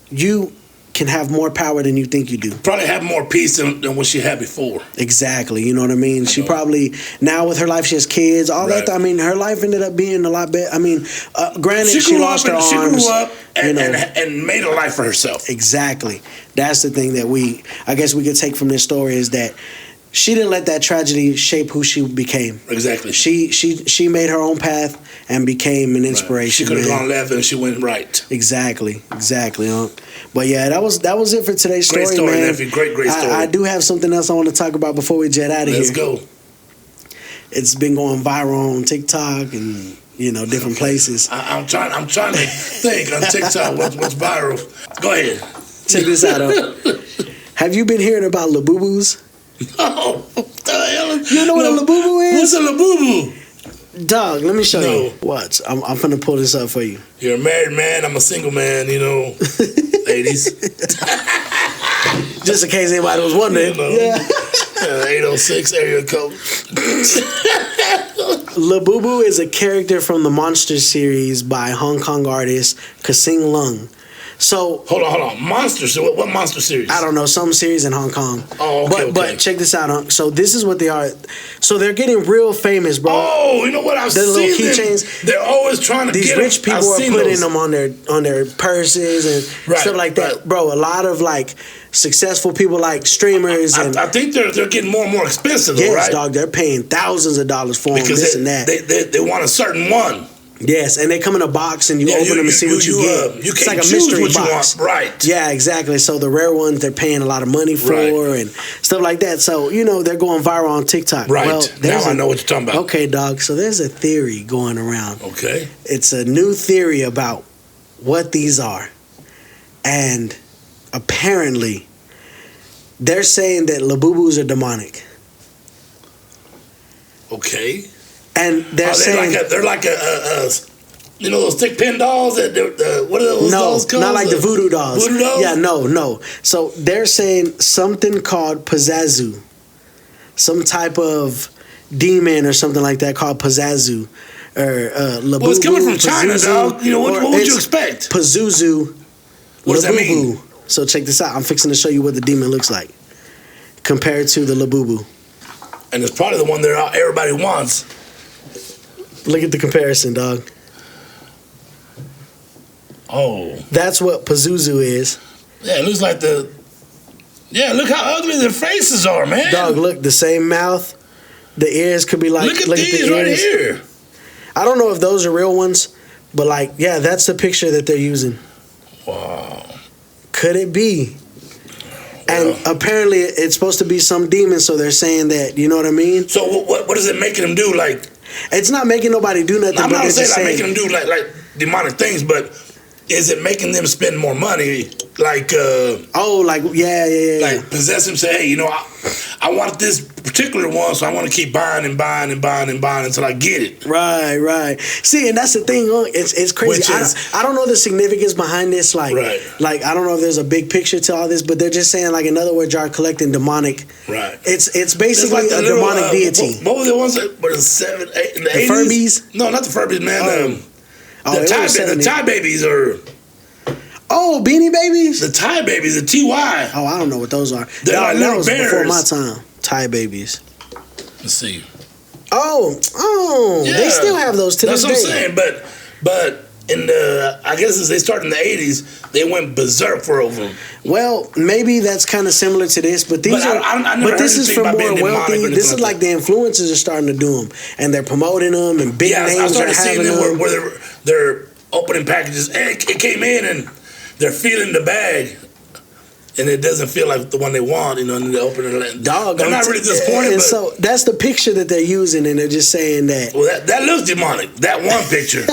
Speaker 2: you can have more power than you think you do.
Speaker 1: Probably have more peace than what she had before.
Speaker 2: Exactly. You know what I mean? She probably, now with her life, she has kids, all that. I mean, her life ended up being a lot better. I mean, granted, she lost her arms.
Speaker 1: She grew up and made a life for herself.
Speaker 2: Exactly. That's the thing that I guess we could take from this story is that she didn't let that tragedy shape who she became.
Speaker 1: Exactly.
Speaker 2: She made her own path and became an inspiration.
Speaker 1: She could have gone left and she went right.
Speaker 2: Exactly. But yeah, that was it for today's story,
Speaker 1: great story,
Speaker 2: man.
Speaker 1: nephew. Great story.
Speaker 2: I do have something else I want to talk about before we jet out of here.
Speaker 1: Let's go.
Speaker 2: It's been going viral on TikTok and different places.
Speaker 1: I'm trying to think on TikTok what's viral. Go ahead.
Speaker 2: Check this out. Have you been hearing about Lububus?
Speaker 1: No. What the hell?
Speaker 2: You know what a Lububu is?
Speaker 1: What's a Lububu?
Speaker 2: Dog, let me show you. What? I'm finna pull this up for you.
Speaker 1: You're a married man. I'm a single man. Ladies.
Speaker 2: Just in case anybody was wondering. Yeah.
Speaker 1: 806 area code.
Speaker 2: Lububu is a character from the Monster series by Hong Kong artist Kasing Lung. So
Speaker 1: hold on. Monster. So what monster series?
Speaker 2: I don't know. Some series in Hong Kong.
Speaker 1: Oh, okay.
Speaker 2: But check this out. So this is what they are. So they're getting real famous, bro.
Speaker 1: Oh, you know what? I've seen
Speaker 2: little keychains.
Speaker 1: They're always trying to
Speaker 2: these
Speaker 1: get
Speaker 2: rich people are putting them on their purses and stuff like that, bro. A lot of like successful people like streamers
Speaker 1: I think they're getting more and more expensive, though, right?
Speaker 2: Yes, dog. They're paying thousands of dollars for them. This and that.
Speaker 1: They want a certain one.
Speaker 2: Yes, and they come in a box and you open them and see what you get.
Speaker 1: You
Speaker 2: it's
Speaker 1: can't
Speaker 2: like a
Speaker 1: choose
Speaker 2: mystery
Speaker 1: what
Speaker 2: box.
Speaker 1: You want, right?
Speaker 2: Yeah, exactly. So the rare ones they're paying a lot of money for and stuff like that. So they're going viral on TikTok.
Speaker 1: Right.
Speaker 2: Well,
Speaker 1: now I know what you're talking about.
Speaker 2: Okay, dog. So there's a theory going around.
Speaker 1: Okay.
Speaker 2: It's a new theory about what these are, and apparently, they're saying that Lububus are demonic.
Speaker 1: Okay.
Speaker 2: And they're saying
Speaker 1: they're like those thick pin dolls that what are those dolls called?
Speaker 2: Not like the voodoo dolls.
Speaker 1: Voodoo dolls?
Speaker 2: Yeah, no. So they're saying something called Pazazu, some type of demon or something like that called Pazazu or Lububu.
Speaker 1: Well, it's coming from China,
Speaker 2: Pazuzu,
Speaker 1: dog. What would you expect?
Speaker 2: Pazuzu.
Speaker 1: What does that mean?
Speaker 2: So check this out. I'm fixing to show you what the demon looks like compared to the Lububu.
Speaker 1: And it's probably the one that everybody wants.
Speaker 2: Look at the comparison, dog.
Speaker 1: Oh.
Speaker 2: That's what Pazuzu is.
Speaker 1: Yeah, it looks like look how ugly their faces are, man.
Speaker 2: Dog, look, the same mouth. The ears could be like...
Speaker 1: Look at these right here.
Speaker 2: I don't know if those are real ones, but that's the picture that they're using.
Speaker 1: Wow.
Speaker 2: Could it be? And apparently it's supposed to be some demon, so they're saying that, you know what I mean?
Speaker 1: So what is it making them do?
Speaker 2: It's not making nobody do nothing.
Speaker 1: I'm
Speaker 2: but
Speaker 1: not saying
Speaker 2: making
Speaker 1: them do like demonic things, but is it making them spend more money? Like possess them, say, hey, I want this particular one, so I want to keep buying and buying and buying and buying until I get it.
Speaker 2: Right. See, and that's the thing. It's crazy. I don't know the significance behind this. Like I don't know if there's a big picture to all this, but they're just saying, in other words, y'all collecting demonic.
Speaker 1: Right.
Speaker 2: It's basically a demonic deity.
Speaker 1: What were the ones that were the 7, 8, in the 80s?
Speaker 2: The Furbies?
Speaker 1: No, not the Furbies, man. The Thai babies are...
Speaker 2: Oh, Beanie Babies?
Speaker 1: The Thai Babies, the TY.
Speaker 2: Oh, I don't know what those are.
Speaker 1: They're like little bears.
Speaker 2: Before my time. Thai Babies.
Speaker 1: Let's see.
Speaker 2: Oh, yeah. They still have those to this day.
Speaker 1: That's what I'm saying, but in the, I guess as they started in the 80s, they went berserk for over them.
Speaker 2: Well, maybe that's kind of similar to this, but these this is for more wealthy. This is like the influencers are starting to do them, and they're promoting them, and big names
Speaker 1: I started
Speaker 2: are
Speaker 1: seeing
Speaker 2: having them.
Speaker 1: Where they're opening packages, and it came in, and they're feeling the bag, and it doesn't feel like the one they want, and they open it.
Speaker 2: Dog,
Speaker 1: they're not really disappointed.
Speaker 2: And so that's the picture that they're using, and they're just saying that.
Speaker 1: Well, that looks demonic. That one picture.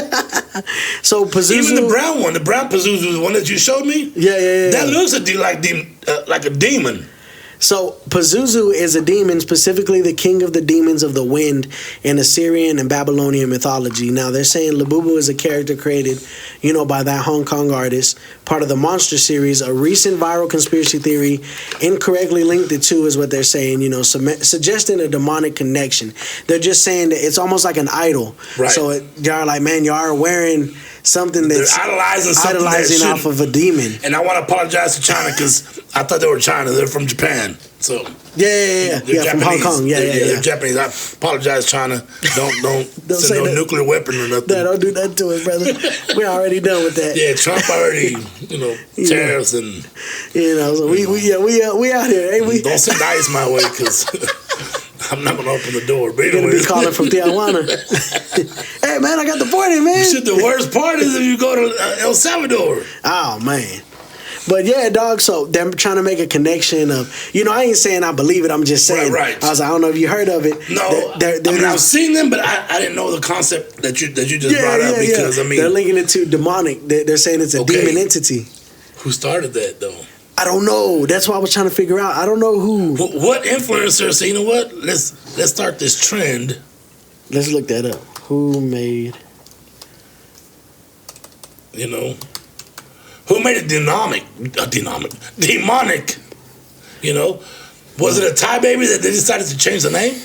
Speaker 2: So Pazuzu,
Speaker 1: even the brown Pazuzu, the one that you showed me.
Speaker 2: Yeah.
Speaker 1: That looks like a demon.
Speaker 2: So Pazuzu is a demon, specifically the king of the demons of the wind in Assyrian and Babylonian mythology. Now they're saying Lububu is a character created, by that Hong Kong artist, part of the Monster series. A recent viral conspiracy theory incorrectly linked the two is what they're saying, suggesting a demonic connection. They're just saying that it's almost like an idol.
Speaker 1: Right.
Speaker 2: So y'all like, man, you are wearing something that's
Speaker 1: they're idolizing
Speaker 2: off of a demon.
Speaker 1: And I want to apologize to China because I thought they were China. They're from Japan. So
Speaker 2: yeah, from Hong Kong. Yeah.
Speaker 1: They're Japanese. I apologize, China. Don't send no nuclear weapon or nothing.
Speaker 2: No, don't do that to us, brother. We're already done with that.
Speaker 1: Yeah, Trump already, tariffs and
Speaker 2: so we out here. Ain't we?
Speaker 1: Don't send ice my way because I'm not gonna open the door. But
Speaker 2: You're gonna be calling from Tijuana. Hey man, I got the party, man.
Speaker 1: Shit, the worst part is if you go to El Salvador.
Speaker 2: Oh man. But yeah, dog, so they're trying to make a connection of, I ain't saying I believe it, I'm just saying.
Speaker 1: Right.
Speaker 2: I was like, I don't know if you heard of it.
Speaker 1: No, I've seen them, but I didn't know the concept that you just brought up because,
Speaker 2: they're linking it to demonic. They're saying it's a demon entity.
Speaker 1: Who started that, though?
Speaker 2: I don't know. That's what I was trying to figure out. I don't know who.
Speaker 1: What influencer said, you know what? Let's start this trend.
Speaker 2: Let's look that up. Who made...
Speaker 1: Who made it demonic? Was it a Thai baby that they decided to change the name?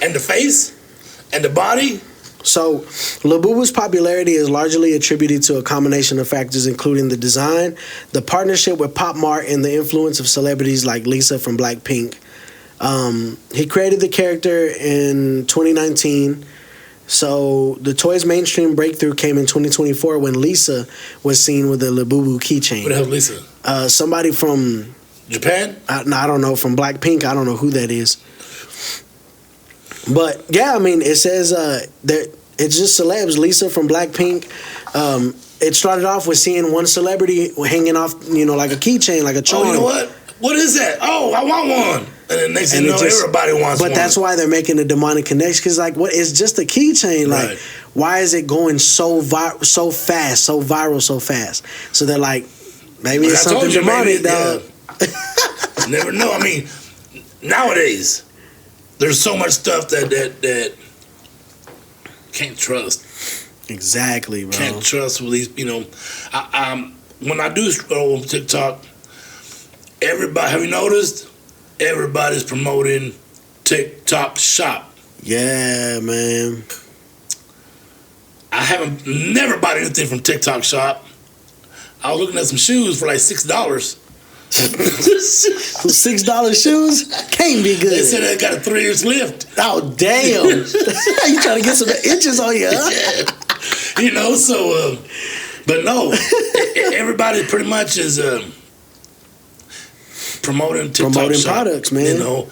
Speaker 1: And the face? And the body?
Speaker 2: So, Lububu's popularity is largely attributed to a combination of factors, including the design, the partnership with Pop Mart, and the influence of celebrities like Lisa from Blackpink. He created the character in 2019. So the toy's mainstream breakthrough came in 2024 when Lisa was seen with a Lububu keychain.
Speaker 1: What the hell, Lisa?
Speaker 2: Somebody from
Speaker 1: Japan?
Speaker 2: I don't know, from Blackpink. I don't know who that is. But yeah, I mean, it says that it's just celebs. Lisa from Blackpink. It started off with seeing one celebrity hanging off, like a keychain, like a charm.
Speaker 1: Oh, you know what? What is that? Oh, I want one. And then next thing you know, everybody wants one.
Speaker 2: But that's why they're making a demonic connection. Because, it's just a keychain. Like, why is it going so fast, so viral so fast? So they're like, maybe it's something demonic, dog.
Speaker 1: Yeah. Never know. I mean, nowadays, there's so much stuff that can't trust.
Speaker 2: Exactly, bro.
Speaker 1: Can't trust with these, when I do scroll on TikTok, everybody, have you noticed? Everybody's promoting TikTok Shop.
Speaker 2: Yeah, man.
Speaker 1: I haven't never bought anything from TikTok Shop. I was looking at some shoes for like $6.
Speaker 2: $6 shoes can't be good.
Speaker 1: They said they got a 3-inch lift.
Speaker 2: Oh damn! You trying to get some inches on you? Huh?
Speaker 1: Yeah. But no, everybody pretty much is promoting TikTok Shop,
Speaker 2: products, man.
Speaker 1: Are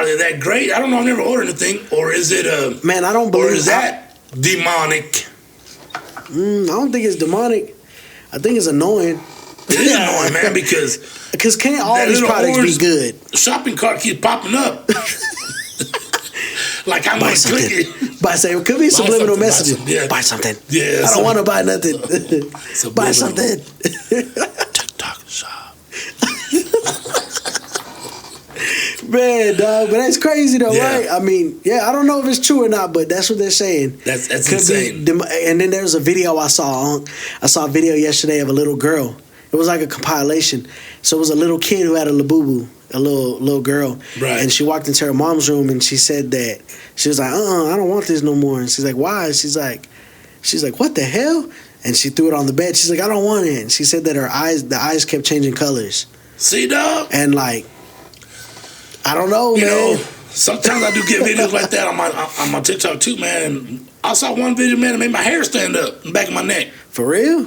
Speaker 1: they that great? I don't know. I never ordered anything, or is it
Speaker 2: man? I don't believe.
Speaker 1: Or is that demonic?
Speaker 2: I don't think it's demonic. I think it's annoying.
Speaker 1: It is annoying, man, because
Speaker 2: can't all these products be good?
Speaker 1: Shopping cart keeps popping up. Like I'm going to click it.
Speaker 2: Buy something. It could be subliminal messaging. Buy something.
Speaker 1: Yeah.
Speaker 2: I don't want to buy nothing. Buy something.
Speaker 1: TikTok Shop.
Speaker 2: Man, dog, but that's crazy though, right? I mean, I don't know if it's true or not, but that's what they're saying.
Speaker 1: That's insane.
Speaker 2: And then there's a video I saw a video yesterday of a little girl. It was like a compilation. So it was a little kid who had a Lububu, a little girl.
Speaker 1: Right.
Speaker 2: And she walked into her mom's room and she said that she was like, I don't want this no more. And she's like, why? She's like, what the hell? And she threw it on the bed. She's like, I don't want it. And she said that the eyes kept changing colors.
Speaker 1: See, dog?
Speaker 2: And like, I don't know, man.
Speaker 1: Sometimes I do get videos like that on my TikTok too, man. And I saw one video, man, that made my hair stand up in the back of my neck.
Speaker 2: For real?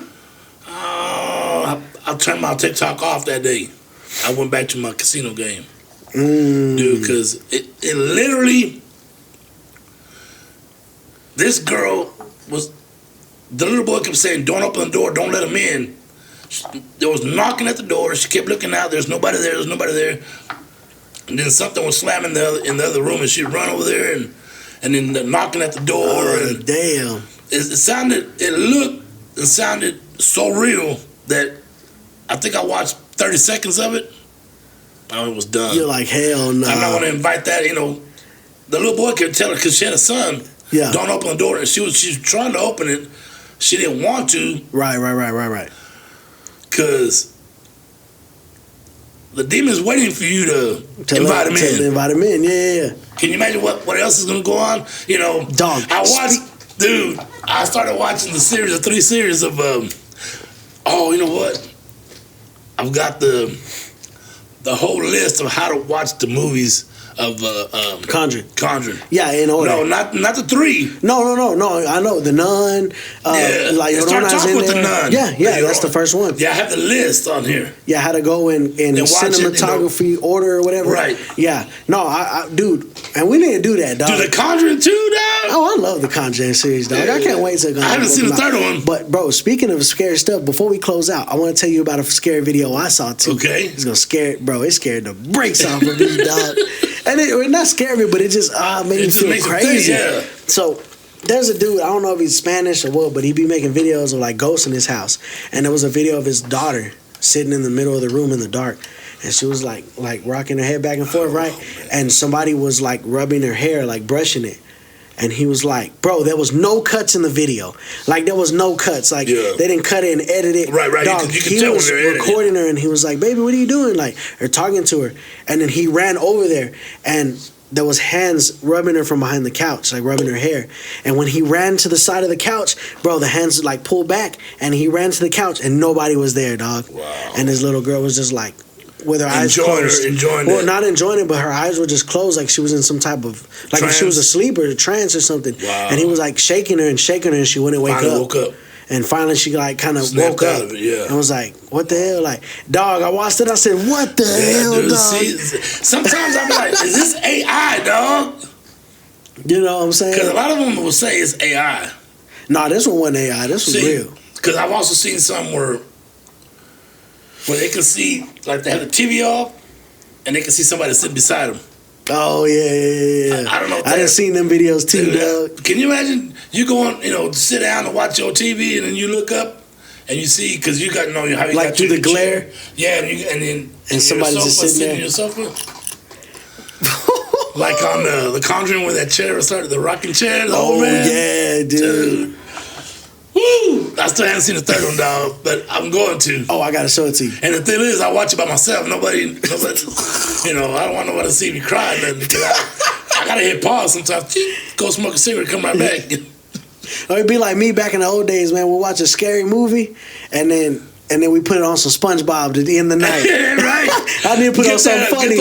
Speaker 1: I turned my TikTok off that day. I went back to my casino game. Dude, because it literally, this girl was, the little boy kept saying, don't open the door, don't let him in. There was knocking at the door. She kept looking out. There's nobody there. And then something was slamming in the other room, and she'd run over there, and then knocking at the door.
Speaker 2: Oh, damn.
Speaker 1: It sounded so real that I think I watched 30 seconds of it, it was done.
Speaker 2: You're like, hell no.
Speaker 1: I'm not going to invite that. You know, the little boy could tell her because she had a son.
Speaker 2: Yeah.
Speaker 1: Don't open the door. And she was trying to open it. She didn't want to.
Speaker 2: Right.
Speaker 1: Because the demon's waiting for you to invite him in.
Speaker 2: To invite him in, yeah.
Speaker 1: Can you imagine what else is going to go on? You know,
Speaker 2: dog.
Speaker 1: I started watching the 3 series of, you know what? I've got the whole list of how to watch the movies of Conjuring.
Speaker 2: Yeah, in order.
Speaker 1: No, not the 3.
Speaker 2: No. I know the Nun. Like
Speaker 1: start talking with the Nun.
Speaker 2: Yeah, that's the first one.
Speaker 1: Yeah, I have the list on here.
Speaker 2: Yeah, how to go in cinematography order or whatever.
Speaker 1: Right.
Speaker 2: Yeah. No, I dude, and we need to do that, dog.
Speaker 1: Do the Conjuring 2, dog?
Speaker 2: Oh, I love the Conjuring series, dog. I can't wait to go.
Speaker 1: I haven't seen the third one.
Speaker 2: But bro, speaking of scary stuff, before we close out, I want to tell you about a scary video I saw too.
Speaker 1: Okay.
Speaker 2: It's gonna scare, bro. It scared the brakes off of me, dog. And it not scared me, but it just made me feel crazy.
Speaker 1: Yeah.
Speaker 2: So there's a dude, I don't know if he's Spanish or what, but he be making videos of like ghosts in his house. And there was a video of his daughter sitting in the middle of the room in the dark. And she was like rocking her head back and forth, right? And somebody was like rubbing her hair, like brushing it. And he was like, bro, there was no cuts in the video. Like, there was no cuts. Like, they didn't cut it and edit it.
Speaker 1: Right.
Speaker 2: Dog,
Speaker 1: you can tell when they're editing.
Speaker 2: Recording her, and he was like, baby, what are you doing? Like, or talking to her. And then he ran over there, and there was hands rubbing her from behind the couch, like rubbing her hair. And when he ran to the side of the couch, bro, the hands like pulled back, and he ran to the couch, and nobody was there, dog. Wow. And this little girl was just like, with her eyes closed. Well, not enjoying it, but her eyes were just closed, like she was in some type of, like if she was asleep or a trance or something.
Speaker 1: Wow.
Speaker 2: And he was like shaking her, and she wouldn't wake up.
Speaker 1: Woke up.
Speaker 2: And finally she like kind of woke up and was like, what the hell? Like, dog, I watched it, I said, what the hell,
Speaker 1: dude,
Speaker 2: dog?
Speaker 1: See, sometimes I'm like, is this AI, dog?
Speaker 2: You know what I'm saying?
Speaker 1: Because a lot of them will say it's AI.
Speaker 2: Nah, this one wasn't AI. This was real.
Speaker 1: Because I've also seen some where they can see, like they have the TV off, and they can see somebody sitting beside them.
Speaker 2: Oh, yeah.
Speaker 1: I don't know.
Speaker 2: I done seen them videos too, dog.
Speaker 1: Can you imagine you going, sit down and watch your TV, and then you look up and you see, because you got, how you
Speaker 2: like
Speaker 1: got
Speaker 2: through the glare?
Speaker 1: Chair. Yeah, and
Speaker 2: somebody's just sitting
Speaker 1: in your sofa. Like on the Conjuring, where that chair started, the rocking chair.
Speaker 2: Oh, man. Yeah, dude.
Speaker 1: Woo! I still haven't seen the third one, dog, but I'm going to.
Speaker 2: Oh, I gotta show it to you.
Speaker 1: And the thing is, I watch it by myself. Nobody, I don't want nobody to see me cry or nothing, because I gotta hit pause sometimes. Go smoke a cigarette, come right back.
Speaker 2: Or it'd be like me back in the old days, man. We'll watch a scary movie, and then we put it on some SpongeBob to end the night.
Speaker 1: Right.
Speaker 2: I need to put on something funny.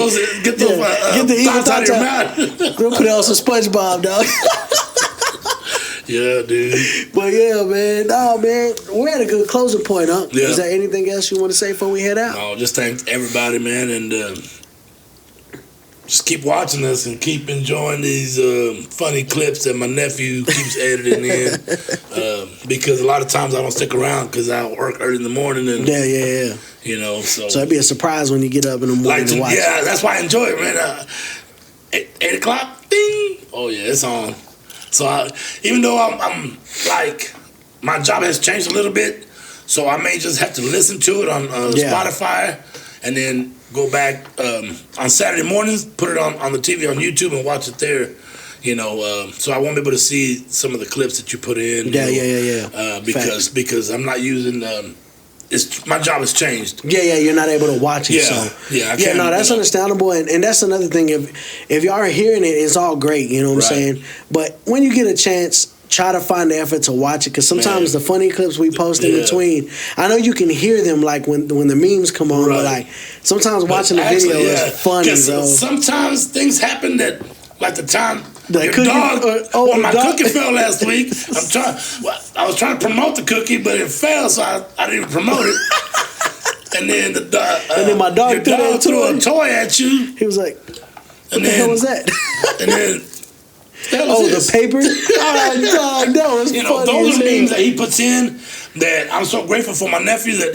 Speaker 1: Get the evil thoughts out of your mouth.
Speaker 2: We'll put it on some SpongeBob, dog.
Speaker 1: Yeah, dude.
Speaker 2: But yeah, man. Oh, man. We're at a good closing point, huh?
Speaker 1: Yeah.
Speaker 2: Is there anything else you want to say before we head out?
Speaker 1: No, just thank everybody, man, and just keep watching us and keep enjoying these funny clips that my nephew keeps editing in. Because a lot of times I don't stick around because I work early in the morning. And,
Speaker 2: yeah.
Speaker 1: So
Speaker 2: it'd be a surprise when you get up in the morning to watch.
Speaker 1: Yeah, that's why I enjoy it, man. 8 o'clock, ding. Oh, yeah, it's on. So even though I'm like, my job has changed a little bit, so I may just have to listen to it on Spotify, and then go back on Saturday mornings, put it on the TV on YouTube and watch it there. So I won't be able to see some of the clips that you put in.
Speaker 2: Yeah.
Speaker 1: Because I'm not using. My job has changed.
Speaker 2: Yeah, you're not able to watch it.
Speaker 1: Yeah,
Speaker 2: I can't, no, that's understandable, and that's another thing. If y'all are hearing it, it's all great. You know what I'm saying? But when you get a chance, try to find the effort to watch it, because sometimes the funny clips we post in between, I know you can hear them like when the memes come on, but like sometimes watching the video is funny, bro.
Speaker 1: Sometimes things happen that, like the time.
Speaker 2: My
Speaker 1: cookie fell last week. I was trying to promote the cookie, but it fell, so I didn't promote it. And then then
Speaker 2: my dog
Speaker 1: threw a toy at you.
Speaker 2: He was like, "What the hell was that?"
Speaker 1: And then
Speaker 2: the paper. Oh, dog, no, it's funny.
Speaker 1: Those are memes that he puts in. That I'm so grateful for my nephew that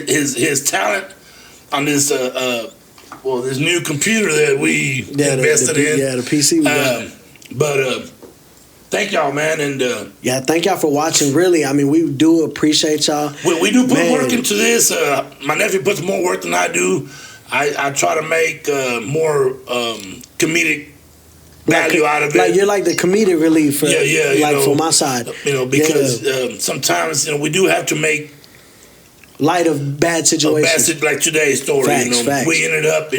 Speaker 1: his talent on this this new computer that we invested in.
Speaker 2: Yeah, the PC we got.
Speaker 1: But thank y'all, man, and
Speaker 2: thank y'all for watching. Really, I mean, we do appreciate y'all.
Speaker 1: We do put work into this. My nephew puts more work than I do. I try to make more comedic value out of it.
Speaker 2: Like you're like the comedic relief for,
Speaker 1: like
Speaker 2: for my side.
Speaker 1: Because sometimes we do have to make
Speaker 2: light of bad situations.
Speaker 1: Like today's story.
Speaker 2: Facts.
Speaker 1: We ended up,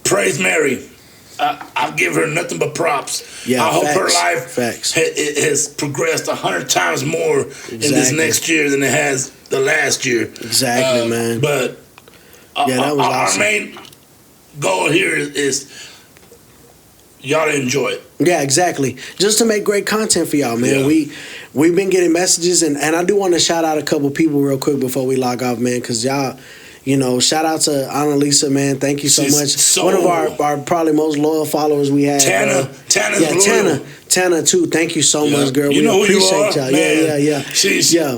Speaker 1: praise Mary. I'll give her nothing but props.
Speaker 2: Yeah,
Speaker 1: I hope her life
Speaker 2: has
Speaker 1: progressed 100 times more in this next year than it has the last year.
Speaker 2: Exactly, man.
Speaker 1: But
Speaker 2: that was
Speaker 1: our
Speaker 2: awesome.
Speaker 1: main goal here is y'all to enjoy it.
Speaker 2: Yeah, exactly. Just to make great content for y'all, man.
Speaker 1: Yeah.
Speaker 2: We've been getting messages, and I do want to shout out a couple people real quick before we log off, man, because y'all, shout out to Annalisa, man. Thank you so much. One of our probably most loyal followers we had. Tana too. Thank you so much, girl.
Speaker 1: You know
Speaker 2: we appreciate
Speaker 1: y'all.
Speaker 2: Man. Yeah.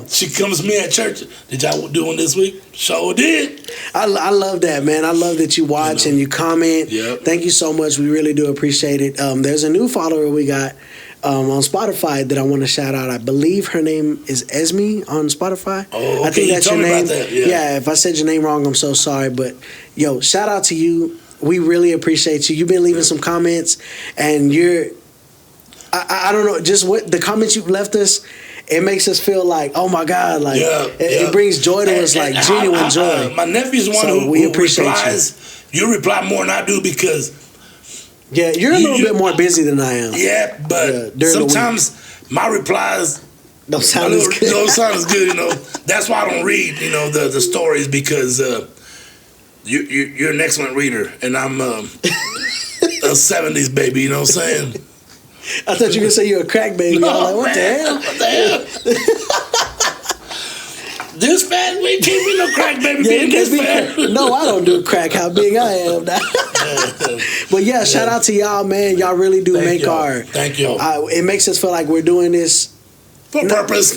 Speaker 1: She comes to me at church. Did y'all do one this week? Sure did.
Speaker 2: I love that, man. I love that you watch and you comment.
Speaker 1: Yep.
Speaker 2: Thank you so much. We really do appreciate it. There's a new follower we got on Spotify that I want to shout out. I believe her name is Esme on Spotify.
Speaker 1: Oh, okay.
Speaker 2: I think that's your name.
Speaker 1: About that. Yeah,
Speaker 2: if I said your name wrong, I'm so sorry. But shout out to you. We really appreciate you. You've been leaving some comments, and I don't know, just what the comments you've left us, it makes us feel like, oh my God, like it brings joy to us, like genuine joy.
Speaker 1: My nephew's one who replies. You reply more than I do because
Speaker 2: you're a little bit more busy than I am.
Speaker 1: Yeah, but sometimes my replies
Speaker 2: don't sound as good.
Speaker 1: Don't sound as good. That's why I don't read the stories, because you're an excellent reader, and I'm a 70s baby. You know what I'm saying?
Speaker 2: I thought you were going to say you're a crack baby.
Speaker 1: No,
Speaker 2: I was like, what
Speaker 1: the hell? This fat? We can't be no crack baby being this fat.
Speaker 2: No, I don't do crack. How big I am now. But shout out to y'all, man. Y'all really do make
Speaker 1: y'all.
Speaker 2: our...
Speaker 1: Thank y'all.
Speaker 2: It makes us feel like we're doing this...
Speaker 1: For purpose.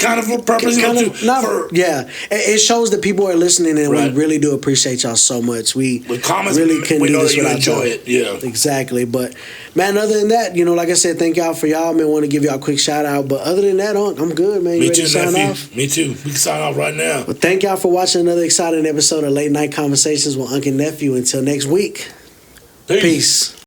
Speaker 2: It shows that people are listening, and we really do appreciate y'all so much.
Speaker 1: With comments,
Speaker 2: really couldn't do this without
Speaker 1: enjoy it. Yeah,
Speaker 2: exactly. But man, other than that, like I said, thank y'all for y'all. Man, want to give y'all a quick shout out. But other than that, I'm good, man. You ready to sign off?
Speaker 1: Me too. We can sign off right now.
Speaker 2: Well, thank y'all for watching another exciting episode of Late Night Conversations with Uncle Nephew. Until next week, peace.